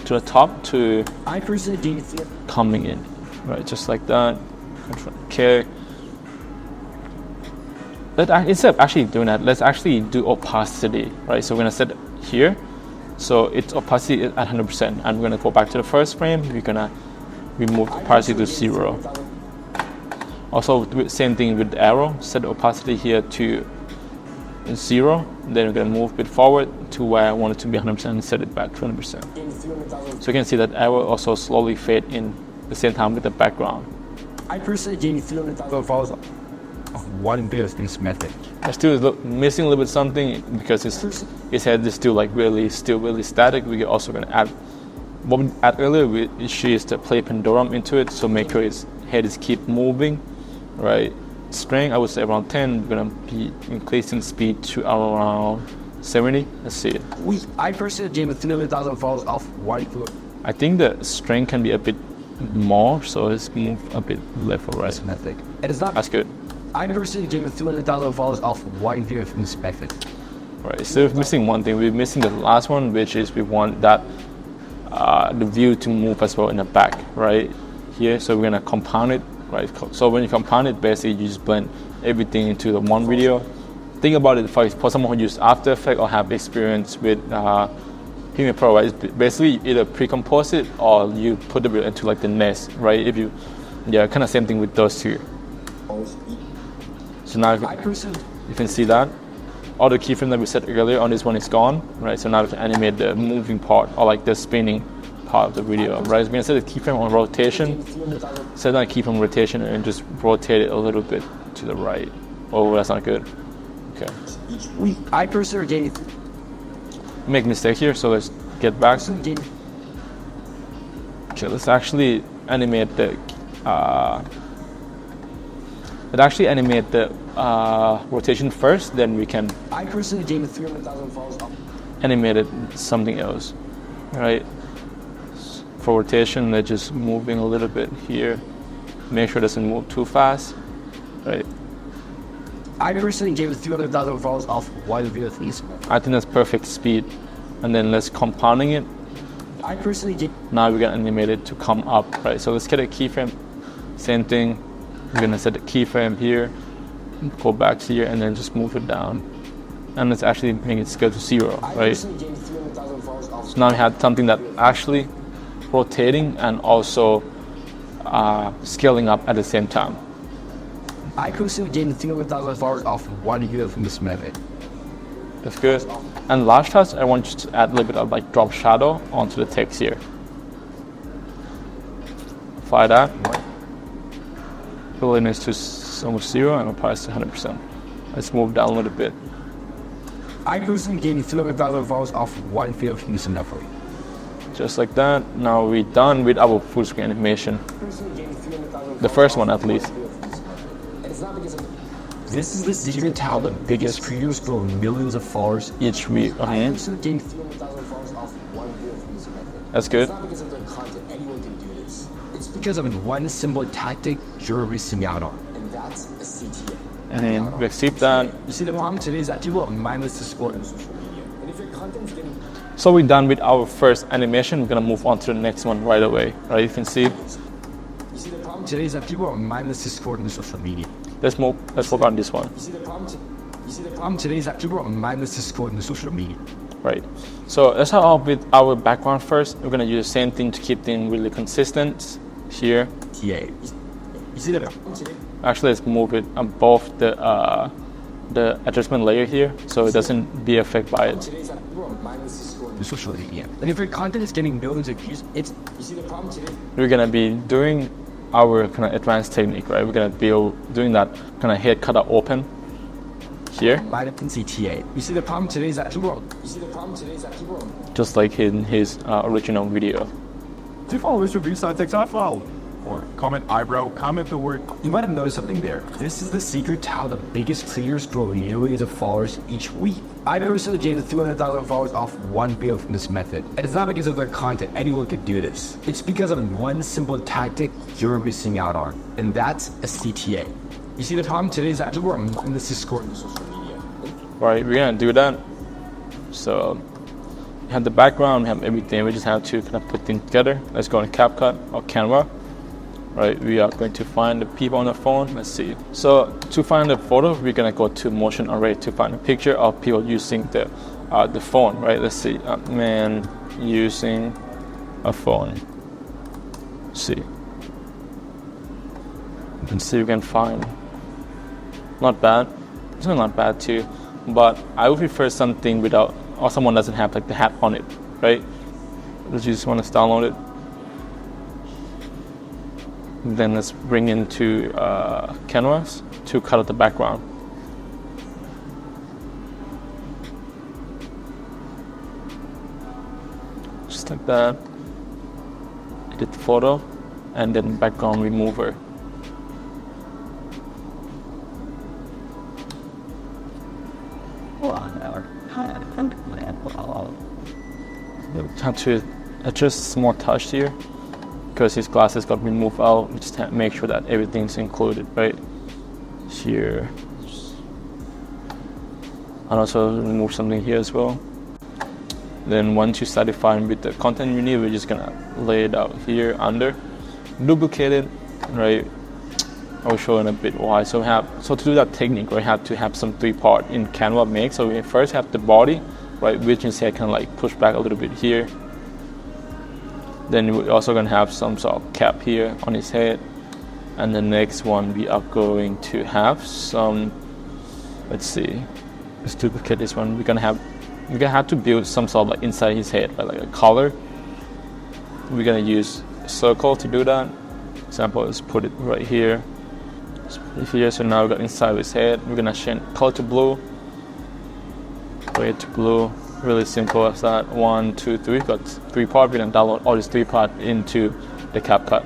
to the top to I personally do coming in, right? Just like that. Okay. Instead of actually doing that, let's actually do opacity, right? So we're gonna set it here. So its opacity is at 100%, and we're gonna go back to the first frame. We're gonna remove opacity to 0. Also, same thing with the arrow. Set the opacity here to 0. Then we're gonna move it forward to where I want it to be 100% and set it back to 100%. So you can see that arrow also slowly fade in the same time with the background. I personally gained 300,000 followers of one video in this method. I still missing a little bit something because his head is still really static. We're also gonna add what we add earlier. She is to play pendulum into it, so make sure his head is keep moving, right? Strength, I would say around 10. We're gonna be increasing speed to around 70. Let's see it. I personally gained 300,000 followers off one video. I think the strength can be a bit more, so let's move a bit left or right. Method. It is not. That's good. I personally gained 200,000 followers off one video from this method. Right, so we're missing one thing. We're missing the last one, which is we want that the view to move as well in the back, right? Here, so we're gonna compound it, right? So when you compound it, basically you just blend everything into the one video. Think about it for someone who use After Effects or have experience with Premiere Pro, right? It's basically you either pre-compose it or you put the video into like the nest, right? Kind of same thing with those two. So now you can see that all the keyframe that we set earlier on this one is gone, right? So now we can animate the moving part or like the spinning part of the video, right? So we're gonna set the keyframe on rotation, set that keyframe rotation, and just rotate it a little bit to the right. Oh, that's not good. Okay. I personally gained. Make a mistake here, so let's get back. Okay, let's actually animate the. Rotation first, then we can I personally gained 300,000 followers off. animate it something else, right? For rotation, they're just moving a little bit here. Make sure it doesn't move too fast, right? I personally gave 300,000 followers off one video at least. I think that's perfect speed. And then let's compounding it. I personally gave. Now we're gonna animate it to come up, right? So let's get a keyframe. Same thing. We're gonna set the keyframe here, go back to here, and then just move it down. And let's actually make it scale to 0, right? So now we have something that actually rotating and also scaling up at the same time. I personally gained 300,000 followers off one video from this method. That's good. And last touch, I want you to add a little bit of like drop shadow onto the text here. Apply that. Willingness to almost 0 and opacity to 100%. Let's move down a little bit. I personally gained 300,000 followers off one video from this method. Just like that. Now we're done with our full screen animation. The first one at least. This is the secret to how the biggest creators grow millions of followers Each week. I personally gained 300,000 followers off one video from this method. That's good. It's not because of their content, anyone can do this. It's because of one simple tactic you're missing out on. And that's a CTA. And then we accept that. You see, the problem today is that people are mindless to sport on social media. And if your content's getting. So we're done with our first animation. We're gonna move on to the next one right away. Right? You can see. You see, the problem today is that people are mindless to sport on social media. Let's work on this one. You see, the problem today is that people are mindless to sport on social media. Right. So let's start off with our background first. We're gonna use the same thing to keep things really consistent here. Yeah. You see the problem today? Actually, let's move it above the adjustment layer here, so it doesn't be affected by it. Today is that people are mindless to sport on social media. And if your content is getting millions of views, you see the problem today. We're gonna be doing our kind of advanced technique, right? We're gonna be doing that kind of head cutter open here, Light up in CTA. You see the problem today is that people are. just like in his original video. To follow this review site, TikTok follow. Or comment eyebrow, comment the word. You might have noticed something there. This is the secret to how the biggest creators grow millions of followers each week. I personally gained 300,000 followers off one video from this method. And it's not because of their content, anyone could do this. It's because of one simple tactic you're missing out on, and that's a CTA. You see the problem today is that people are mindless to score on social media. Right, we're gonna do that. So We have the background, we have everything. We just have to kind of put things together. Let's go in CapCut or Canva. Right, we are going to find the people on the phone. Let's see. So to find the photo, we're gonna go to motion array to find a picture of people using the phone. Right, let's see. Man using a phone. Let's see. And see if we can find. Not bad. It's not bad too, but I would prefer something without, or someone doesn't have like the hat on it, right? Let's just want to download it. Then let's bring into Canvas to cut out the background. Just like that. Edit the photo, and then background remover. Have to adjust some more touch here because his glasses got removed out. We just have to make sure that everything's included, right? Here. And also remove something here as well. Then once you're satisfied with the content you need, we're just gonna lay it out here under. Duplicate it, right? I'll show in a bit why. So to do that technique, we have to have some 3-part in Canva make. So we first have the body, right, which is I can like push back a little bit here. Then we're also gonna have some sort of cap here on his head. And the next one we are going to have some, let's see, let's duplicate this one. We're gonna have to build some sort of like inside his head, right, like a color. We're gonna use a circle to do that. Example, let's put it right here. Here, so now we got inside his head. We're gonna change color to blue, red to blue. Really simple as that. 1, 2, 3. Got 3 parts. We're gonna download all these 3 parts into the CapCut.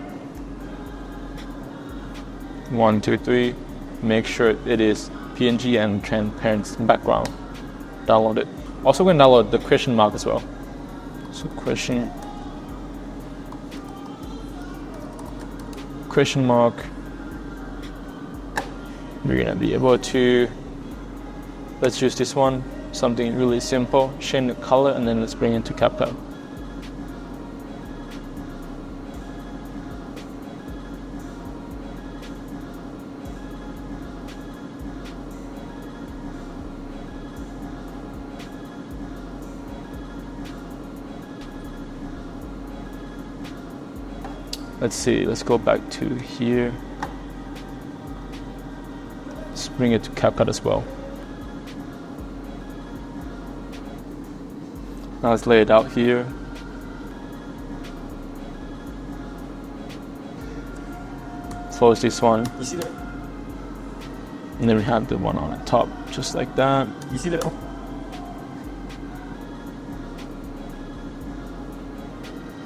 1, 2, 3. Make sure it is PNG and transparent background. Download it. Also, we're gonna download the question mark as well. So question mark. We're gonna be able to, let's use this one, something really simple, change the color, and then let's bring it into CapCut. Let's see, let's go back to here. Let's bring it to CapCut as well. Now let's lay it out here. Close this one. You see that? And then we have the one on the top, just like that. You see that?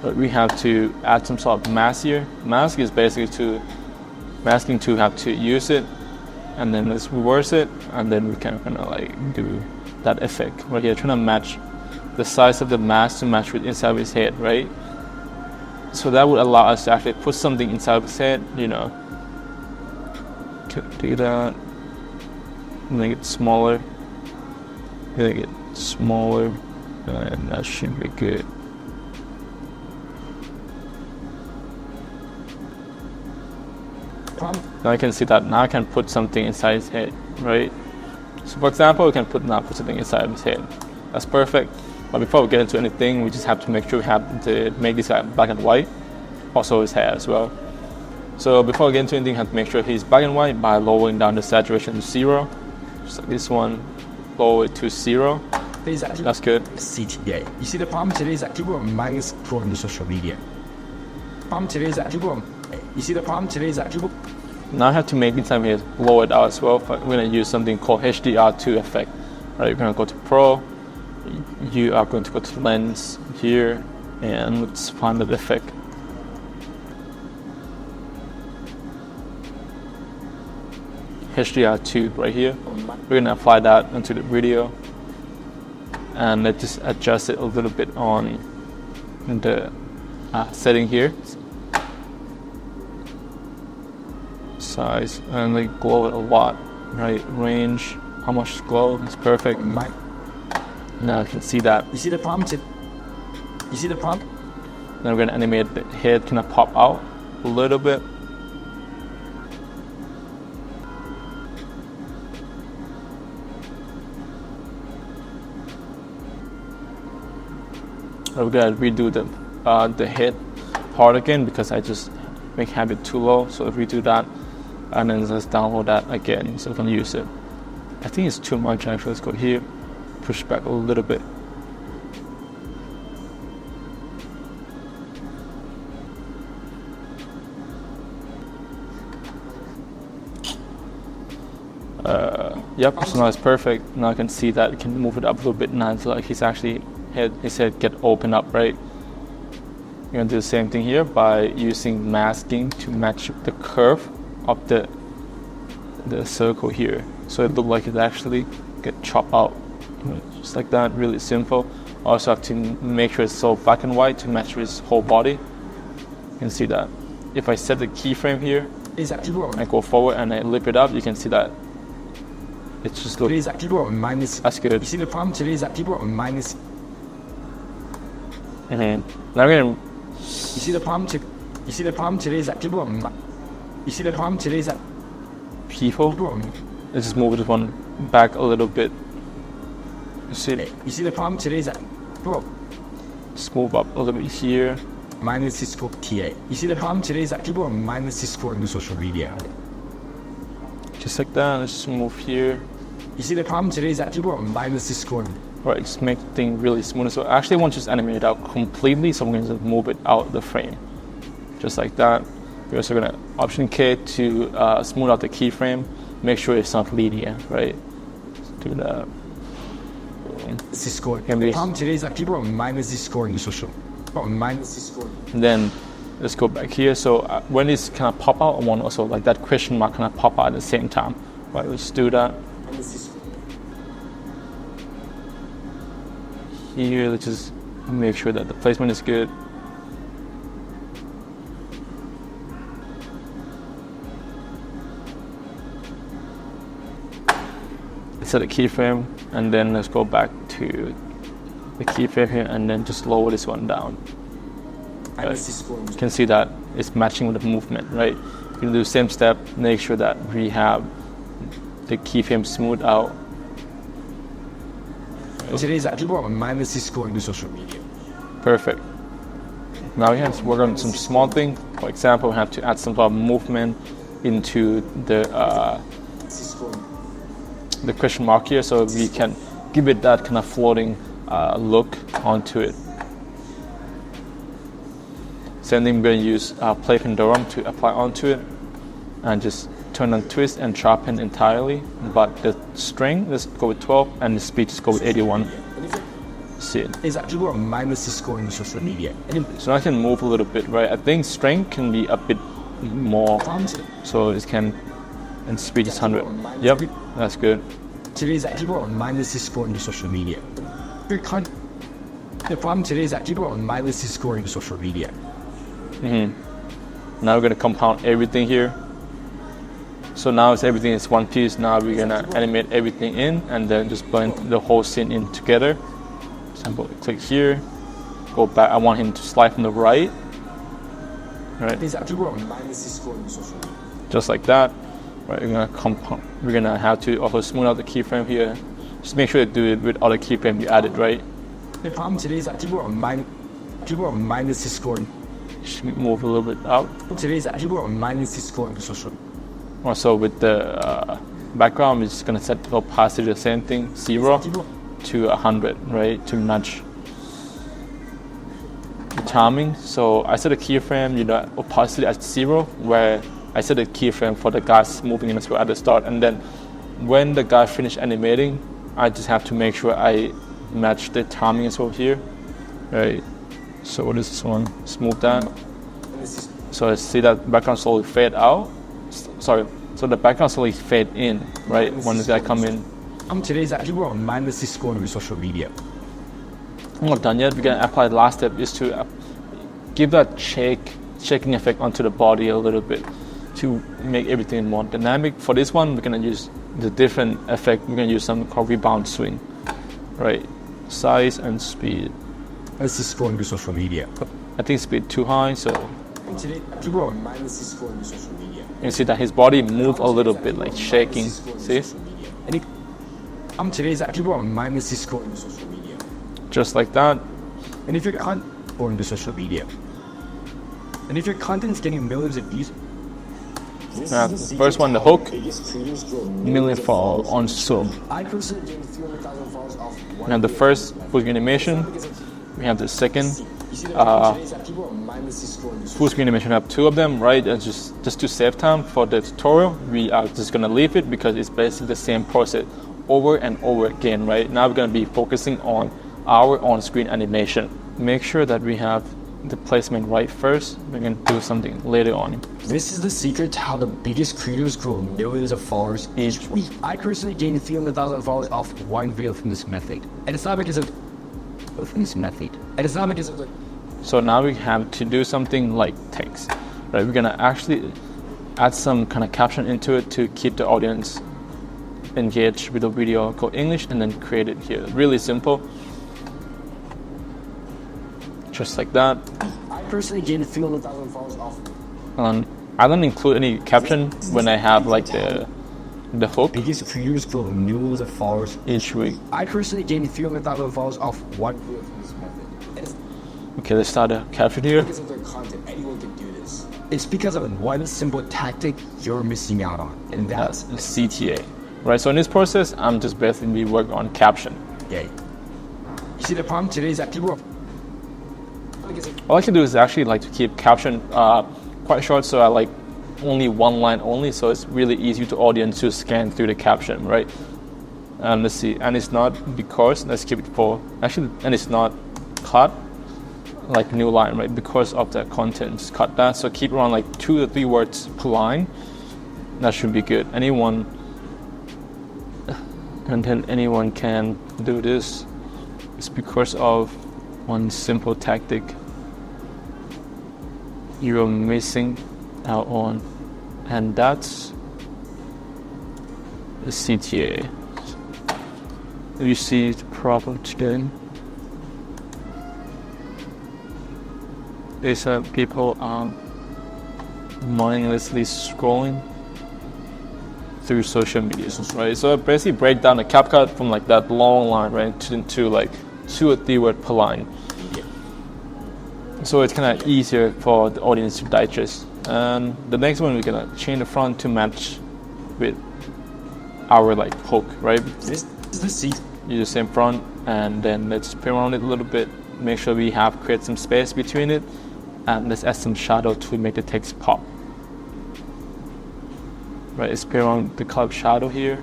But we have to add some sort of mask here. Mask is basically masking to have to use it, and then let's reverse it, and then we can kind of like do that effect right here, trying to match the size of the mask to match with inside of his head, right? So that would allow us to actually put something inside of his head, you know. Take that, make it smaller, and that should be good. Now I can see that now I can put something inside his head, right? So for example, we can put something inside of his head. That's perfect. But before we get into anything, we just have to make sure we have to make this guy black and white. Also his hair as well. So before we get into anything, we have to make sure he's black and white by lowering down the saturation to 0. Just like this one, lower it to 0. That's good. See today. You see the problem today is that people are minus scrolling the social media. Problem today is that people. You see the problem today is that people. Now I have to make inside here blow it out as well. We're going to use something called HDR2 effect. Right, you're going to go to Pro. You are going to go to Lens here, and let's find the effect. HDR2 right here. We're going to apply that into the video, and let's just adjust it a little bit on the setting here. Size, and like glow it a lot, right? Range, how much glow is perfect. Now I can see that. You see the problem You see the prompt? Then we're gonna animate the head kind of pop out a little bit. We're gonna redo the head part again because I just have it too low. So if we do that, and then let's download that again so we can use it. I think it's too much actually. Let's go here, push back a little bit. Yep, so now it's perfect. Now I can see that I can move it up a little bit now until like his head get open up, right? You're gonna do the same thing here by using masking to match the curve of the circle here. So it look like it actually get chopped out. Just like that, really simple. Also have to make sure it's so black and white to match his whole body. You can see that. If I set the keyframe here, I go forward and I lift it up, you can see that it's just look. Today's active or minus. That's good. You see the problem? Today's active or minus. And then now we're gonna. You see the problem? You see the problem? Today's active or you see the problem? Today's people. Let's just move this one back a little bit. You see it? You see the problem? Today's Just move up a little bit here. Minus Cisco TA. You see the problem? Today's active or minus Cisco in the social media. Just like that. Let's just move here. You see the problem? Today's active or minus Cisco. Right, just make things really smooth. So I actually want to just animate it out completely, so I'm going to move it out the frame. Just like that. We're also going to Option K to smooth out the keyframe. Make sure it's not linear, right? Do that. Cisco. The problem today's active or minus Cisco in the social. Or minus Cisco. And then let's go back here. So when it's kind of pop out, I want also like that question mark kind of pop out at the same time. Right, let's do that. Here, let's just make sure that the placement is good. Set a keyframe, and then let's go back to the keyframe here, and then just lower this one down. Right. You can see that it's matching with the movement, right? You can do the same step, make sure that we have the keyframe smooth out. Today's active or minus Cisco in the social media. Perfect. Now we have to work on some small things. For example, we have to add some sort of movement into the question mark here, so we can give it that kind of floating look onto it. Same thing, we're going to use play pendulum to apply onto it, and just turn and twist and sharpen entirely. But the string, let's go with 12, and the speed, just go with 81. See it. Is actually what minus Cisco in social media. So I can move a little bit, right? I think strength can be a bit more, so it can, and speed is 100. Yep, that's good. Today is actually what minus Cisco in social media. The problem today is actually what minus Cisco in social media. Now we're going to compound everything here. So now everything is one piece. Now we're going to animate everything in, and then just blend the whole scene in together. For example, click here, go back. I want him to slide from the right. Right. Just like that. Right. We're going to compound. We're going to have to also smooth out the keyframe here. Just make sure to do it with other keyframe you added, right? The problem today is actually minus Cisco. Move a little bit out. Today is actually minus Cisco in social. Also with the background, we're just going to set the opacity the same thing, 0 to 100, right, to match the timing. So I set a keyframe, opacity at 0, where I set a keyframe for the guys moving in as well at the start, and then when the guy finished animating, I just have to make sure I match the timing as well here, right? So what is this one? Smooth that. So I see that background slowly fade out. Sorry, so the background slowly fade in, right? When the guy come in. Today's actually minus Cisco on social media. I'm not done yet. We're gonna apply the last step is to give that shaking effect onto the body a little bit to make everything more dynamic. For this one, we're gonna use the different effect. We're gonna use something called rebound swing, right? Size and speed. Let's just scroll into social media. I think it's a bit too high, so Today, people are mindlessly scrolling to social media. you see that his body move a little bit, like shaking. See? And today's people are mindlessly scrolling to social media. Just like that. And if you're scrolling to social media, and if your content is getting millions of views, First one, the hook, million follow on Zoom. I personally gained 300,000 followers off We have the first full screen animation. We have the second full screen animation. We have two of them, right? And just to save time for the tutorial, we are just gonna leave it because it's basically the same process over and over again, right? Now we're gonna be focusing on our on-screen animation. Make sure that we have the placement right first. We're gonna do something later on. This is the secret to how the biggest creators grow millions of followers each week. I personally gained 300,000 followers off one video from this method. And it's not because of this method. And it's not because of the... So now we have to do something like text, right? We're gonna actually add some kind of caption into it to keep the audience engaged with the video called English, and then create it here. Really simple. Just like that. I personally gained 300,000 followers off. I don't include any caption when I have like the hook Biggest creators grow millions of followers. each week. I personally gained 300,000 followers off one video from this method. Okay, let's start the caption here. Because of their content, anyone can do this. It's because of one simple tactic you're missing out on, and that's CTA, right? So in this process, I'm just basically working on caption. gay. You see, the problem today is that people are... What I like to do is actually like to keep caption quite short, so I like only one line only, so it's really easy to audience to scan through the caption, right? And let's see, and it's not because, let's keep it for, actually, and it's not cut, like new line, right? Because of the content, just cut that, so keep around like 2 to 3 words per line. That should be good. Anyone can do this. It's because of one simple tactic you're missing out on, and that's the CTA. You see the problem today is that people are mindlessly scrolling through social media, right? So I basically break down the CapCut from like that long line, right, into like 2 or 3 words per line. So it's kind of easier for the audience to digest. And the next one, we're gonna change the front to match with our like hook, right? This is the seat. Use the same front, and then let's play around it a little bit. Make sure we have create some space between it, and let's add some shadow to make the text pop. Right, let's play around the color shadow here.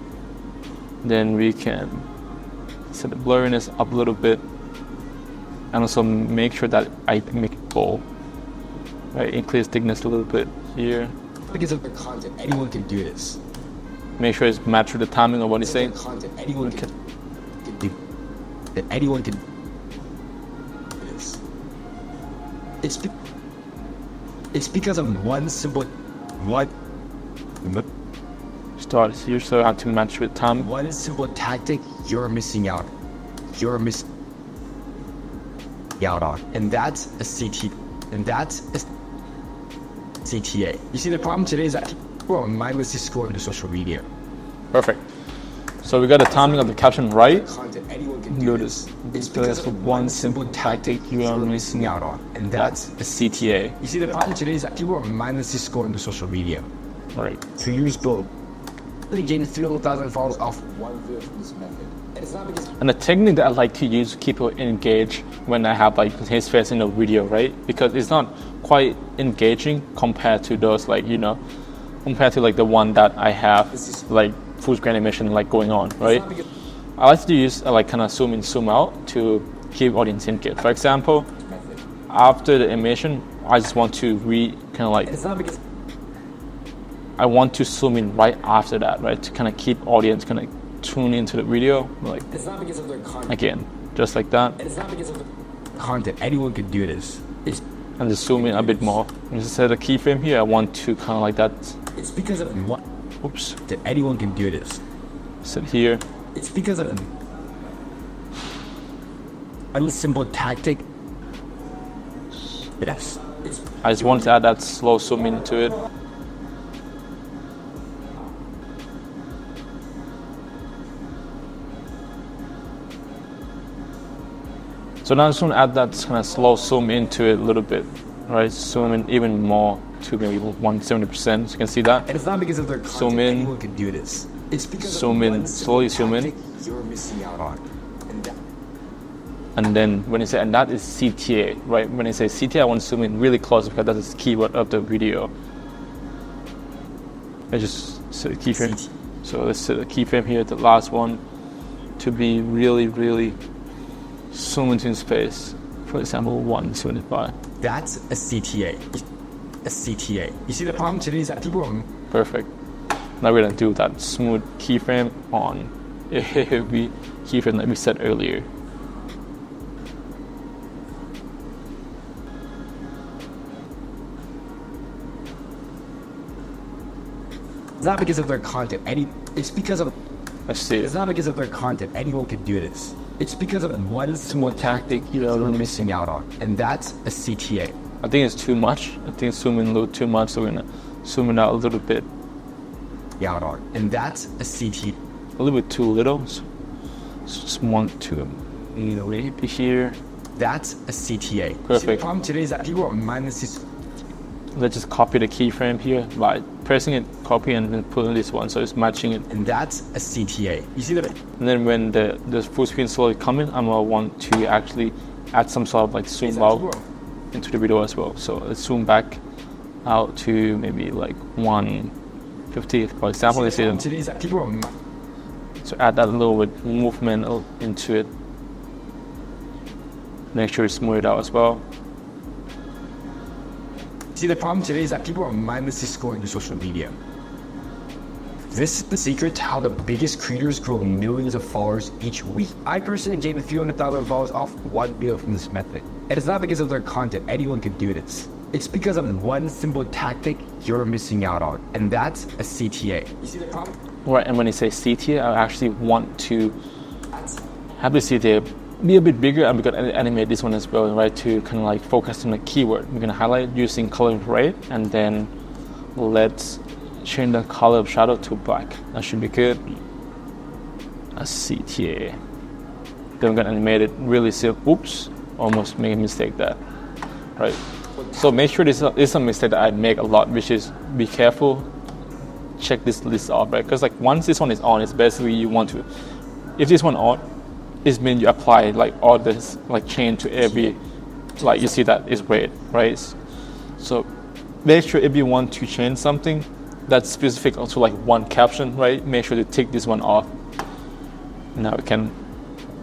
Then we can set the blurriness up a little bit, and also make sure that I make it bold. Right, increase thickness a little bit here. Because of the content, anyone can do this. Make sure it's matched with the timing of what he's saying. Content, anyone can do. That anyone can do this. It's because of one simple Start here, so I have to match with time. one simple tactic you're missing out. You're missing out on, and that's a CT, and that's a CTA. You see, the problem today is that people are mindlessly scrolling to social media. Perfect. So we got the timing of the caption right. Content, anyone can do Notice It's because of one simple tactic you are missing out on, and that's the CTA. You see, the problem today is that people are mindlessly scrolling to social media. Right. 2 years ago, they gained 300,000 followers off one video from this method. And it's not because... And the technique that I like to use to keep people engaged when I have like his face in a video, right? Because it's not quite engaging compared to those like, you know, compared to like the one that I have like full screen animation like going on, right? I like to use like kind of zoom in, zoom out to keep audience engaged. For example, after the animation, I just want to kind of like... It's not because... I want to zoom in right after that, right? To kind of keep audience kind of tune into the video, like It's not because of their content. again, just like that, It's not because of the content. Anyone can do this. and just zoom in a bit more. And just set a keyframe here. I want to kind of like that. It's because of what Oops, that anyone can do this. set here. It's because of a simple tactic Yes. I just wanted to add that slow zoom into it. So now I just want to add that kind of slow zoom into it a little bit, right? Zoom in even more to maybe 170%. So you can see that. And it's not because of their content Zoom in. anyone can do this. It's because Zoom of in, one slowly simple zoom in. tactic you're missing out on. And then when you say, and that is CTA, right? When I say CTA, I want to zoom in really close because that is the keyword of the video. I just set a keyframe. So let's set a keyframe here, the last one, to be really, really zoom into space. For example, 175. That's a CTA. A CTA. You see the problem today is that people are... Perfect. Now we're gonna do that smooth keyframe on every keyframe that we set earlier. It's not because of their content. It's because of... Let's see It's it. not because of their content. Anyone can do this. It's because of one small tactic you're missing out on. And that's a CTA. I think it's too much. I think it's zooming a little too much, so we're gonna zoom it out a little bit. Out on. And that's a CTA. A little bit too little. So just want to, maybe here. That's a CTA. See, the Perfect. problem today is that people are mindlessly... Let's just copy the keyframe here by pressing it, copy, and then put in this one, so it's matching it. And that's a CTA. You see that? And then when the full screen slowly comes in, I'm gonna want to actually add some sort of like zoom out into the video as well. So let's zoom back out to maybe like 150, for example. Let's say, Today is that people are... so add that little bit movement into it. Make sure it's smoothed out as well. See, the problem today is that people are mindlessly scrolling to social media. This is the secret to how the biggest creators grow millions of followers each week. I personally gained 300,000 followers off one video from this method. And it's not because of their content. Anyone can do this. It's because of one simple tactic you're missing out on. And that's a CTA. You see the problem? Right, and when you say CTA, I actually want to have the CTA be a bit bigger, and we're gonna animate this one as well, right, to kind of like focus on the keyword. We're gonna highlight using color red, and then let's change the color of shadow to black. That should be good. A CTA. Then we're gonna animate it really simple. Oops, almost made a mistake there. Right. So make sure this is a mistake that I make a lot, which is be careful. Check this list off, right? Because like once this one is on, it's basically you want to. If this one on, it means you apply like all this like chain to every, like you see that is red, right? So make sure if you want to change something that's specific to like one caption, right? Make sure to take this one off. Now we can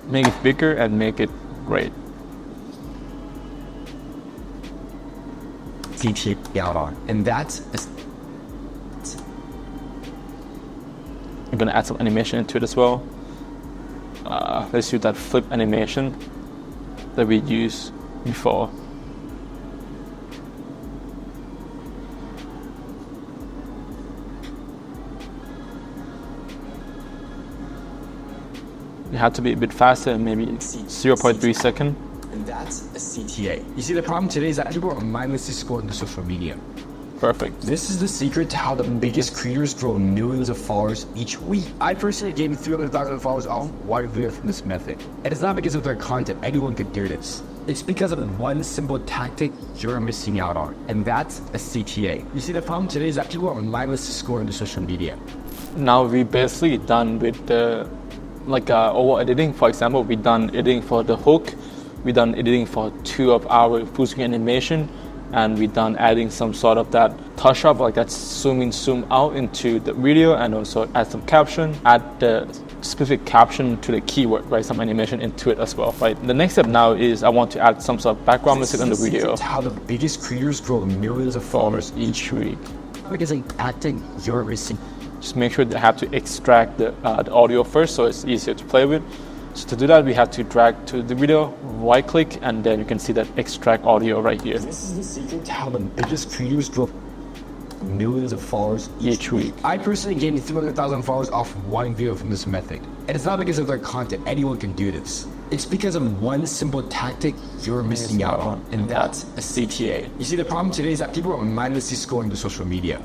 make it bigger and make it red. CTA out on. And that's a... I'm gonna add some animation into it as well. Let's use that flip animation that we used before. You have to be a bit faster, maybe 0.3 seconds. And that's a CTA. You see, the problem today is that people are mindlessly scrolling to social media. Perfect. This is the secret to how the biggest creators grow millions of followers each week. I personally gained 300,000 followers off one video from this method. And it's not because of their content. Anyone could do this. It's because of one simple tactic you're missing out on. And that's a CTA. You see, the problem today is that people are mindlessly scrolling to social media. Now we basically done with the over editing. For example, we done editing for the hook. We done editing for 2 of our full screen animation. And we done adding some sort of that touch up, like that zoom in, zoom out into the video, and also add some caption, add the specific caption to the keyword, right? Some animation into it as well, right? The next step now is I want to add some sort of background music on the video. It's how the biggest creators grow millions of followers each week. Because like acting, you're missing. Just make sure that I have to extract the audio first, so it's easier to play with. So to do that, we have to drag to the video, right click, and then you can see that extract audio right here. This is the secret to how the biggest creators grow millions of followers each week. I personally gained 300,000 followers off one video from this method. And it's not because of their content. Anyone can do this. It's because of one simple tactic you're missing out on, and that's a CTA. You see, the problem today is that people are mindlessly scrolling to social media.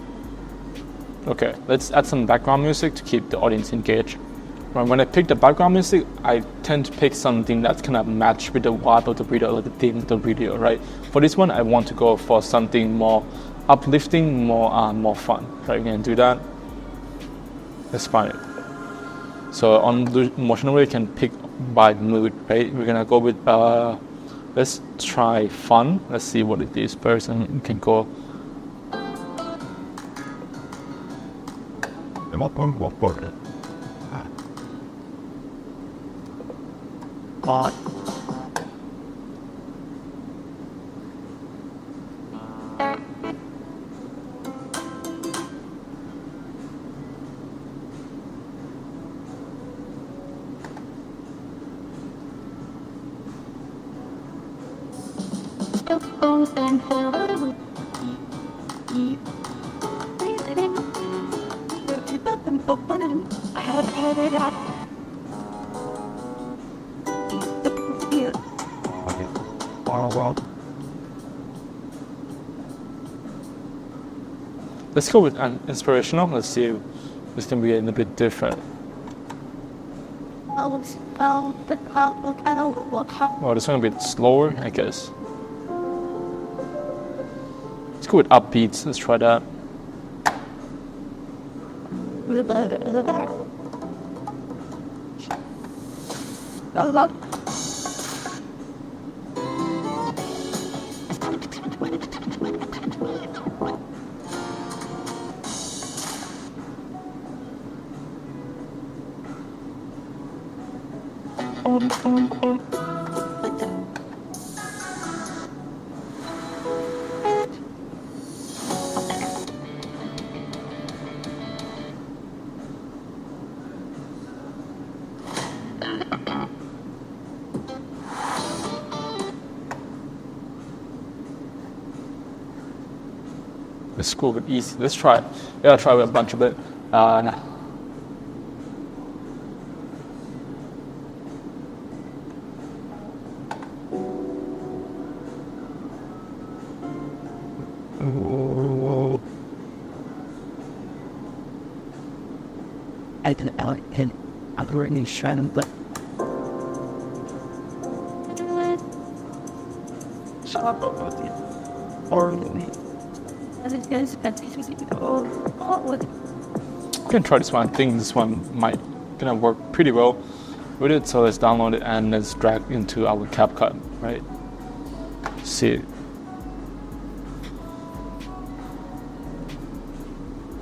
Okay, let's add some background music to keep the audience engaged. When I pick the background music, I tend to pick something that's kind of match with the vibe of the video, or the theme of the video, right? For this one, I want to go for something more uplifting, more fun. Right, we can do that. Let's find it. So on the motion wheel, you can pick by mood, right? We're gonna go with let's try fun. Let's see what it is first, and you can go. God. Let's go with an inspirational. Let's see if this can be a little bit different. Well, this one a bit slower, I guess. Let's go with upbeats. Let's try that. Let's go with easy. Let's try it. Yeah, try with a bunch of it. Nah. I can allocate operating strategy, but You can try this one. I think this one might gonna work pretty well with it. So let's download it and let's drag into our CapCut, right? See it.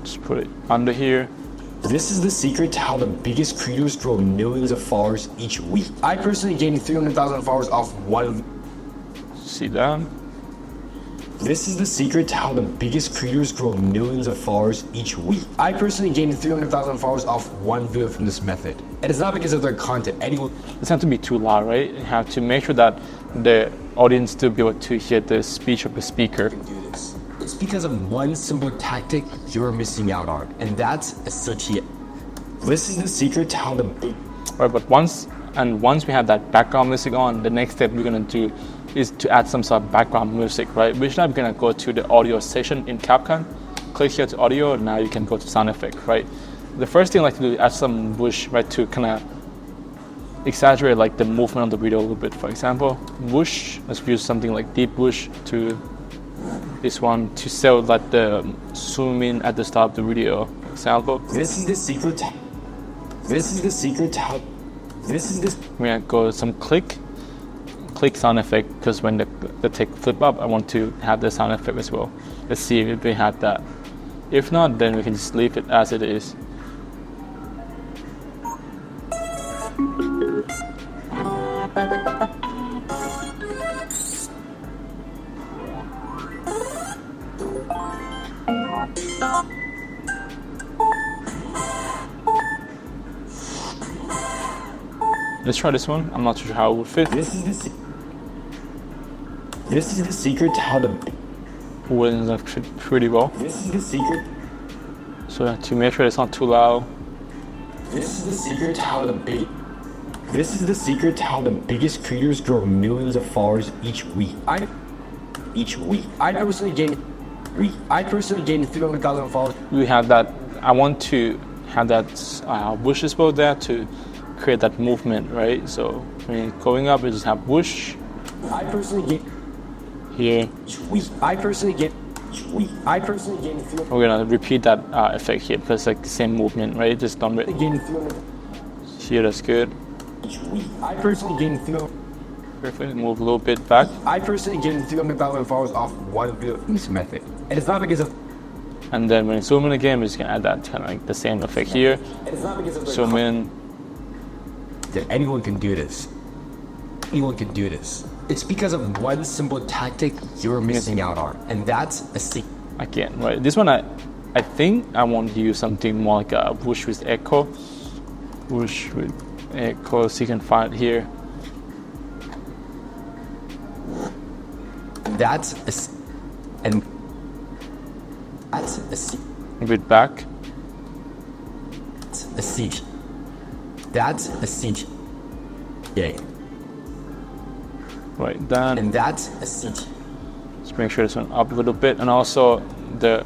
Just put it under here. This is the secret to how the biggest creators grow millions of followers each week. I personally gained 300,000 followers off one. See that? This is the secret to how the biggest creators grow millions of followers each week. I personally gained 300,000 followers off one video from this method. And it's not because of their content. Anyone. It doesn't have to be too loud, right? You have to make sure that the audience still be able to hear the speech of the speaker. Do this. It's because of one simple tactic you're missing out on, and that's a CTA. This is the secret to how the big. Right, but once we have that background music on, the next step we're gonna do is to add some sort of background music, right? Which now we're gonna go to the audio section in CapCut. Click here to audio. Now you can go to sound effect, right? The first thing I like to do is add some whoosh, right, to kind of exaggerate like the movement of the video a little bit. For example, whoosh. Let's use something like deep whoosh to this one to sell like the zoom in at the start of the video. For example, This is the secret. This is the secret. How. This is the. we're gonna go to some click sound effect, because when the text flip up, I want to have the sound effect as well. Let's see if we have that. If not, then we can just leave it as it is. Let's try this one. I'm not sure how it would fit. This is the secret to how the. Wouldn't fit pretty well. This is the secret. So to make sure it's not too loud. This is the secret to how the big. This is the secret to how the biggest creators grow millions of followers each week. I personally gained 300,000 followers. We have that. I want to have that whoosh as well there to create that movement, right? So when you're going up, you just have whoosh I personally gained here. I personally gained 300,000. We're gonna repeat that effect here because it's like the same movement, right? Just don't re- Gained 300 here. That's good. each week. I personally gained 300. Perfect. Move a little bit back. I personally gained 300,000 followers off one video of this method. And it's not because of And then when you zoom in again, we're just gonna add that kind of like the same effect here. it's not because of the Zoom in. that anyone can do this. Anyone can do this. It's because of one simple tactic you're missing out on, and that's a secret. Again, right? This one, I think I want to use something more like a whoosh with echo. Whoosh with echo, so you can find it here. That's and that's A bit back. a seat. That's a seat. Yeah. Right, then And that's a seat. just make sure this one up a little bit, and also the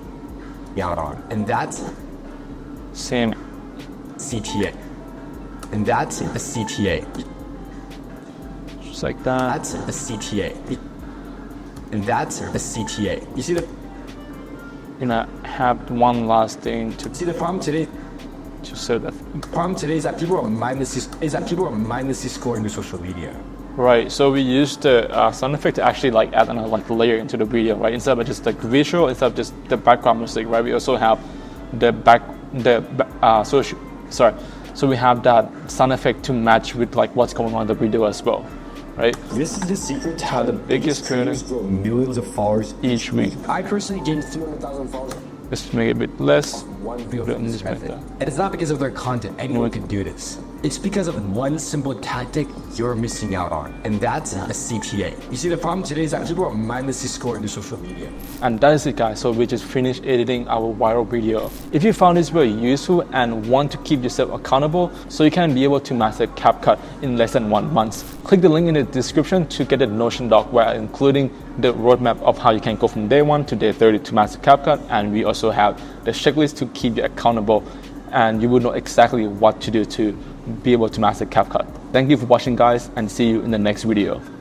Out on. And that's same. CTA. And that's a CTA. Just like that. That's a CTA. And that's a CTA. You see the Have one last thing to problem today? so that. Problem today is that people are mindlessly scoring to social media. Right, so we used the sound effect to actually like add another like layer into the video, right? Instead of just like visual, instead of just the background music, right? We also have so we have that sound effect to match with like what's going on in the video as well, right? This is the secret to how the biggest creators grow millions of followers Each week. I personally gained 200,000 followers. Let's make it a bit less. One video Put it from in this this method. method. And it's not because of their content. Anyone can do this. It's because of one simple tactic you're missing out on, and that's a CTA. You see, the problem today is that people are mindlessly scoring to social media. And that is it, guys. So we just finished editing our viral video. If you found this very useful and want to keep yourself accountable so you can be able to master CapCut in less than 1 month, click the link in the description to get a Notion doc where I'm including the roadmap of how you can go from day 1 to day 30 to master CapCut, and we also have the checklist to keep you accountable, and you will know exactly what to do to be able to master CapCut. Thank you for watching, guys, and see you in the next video.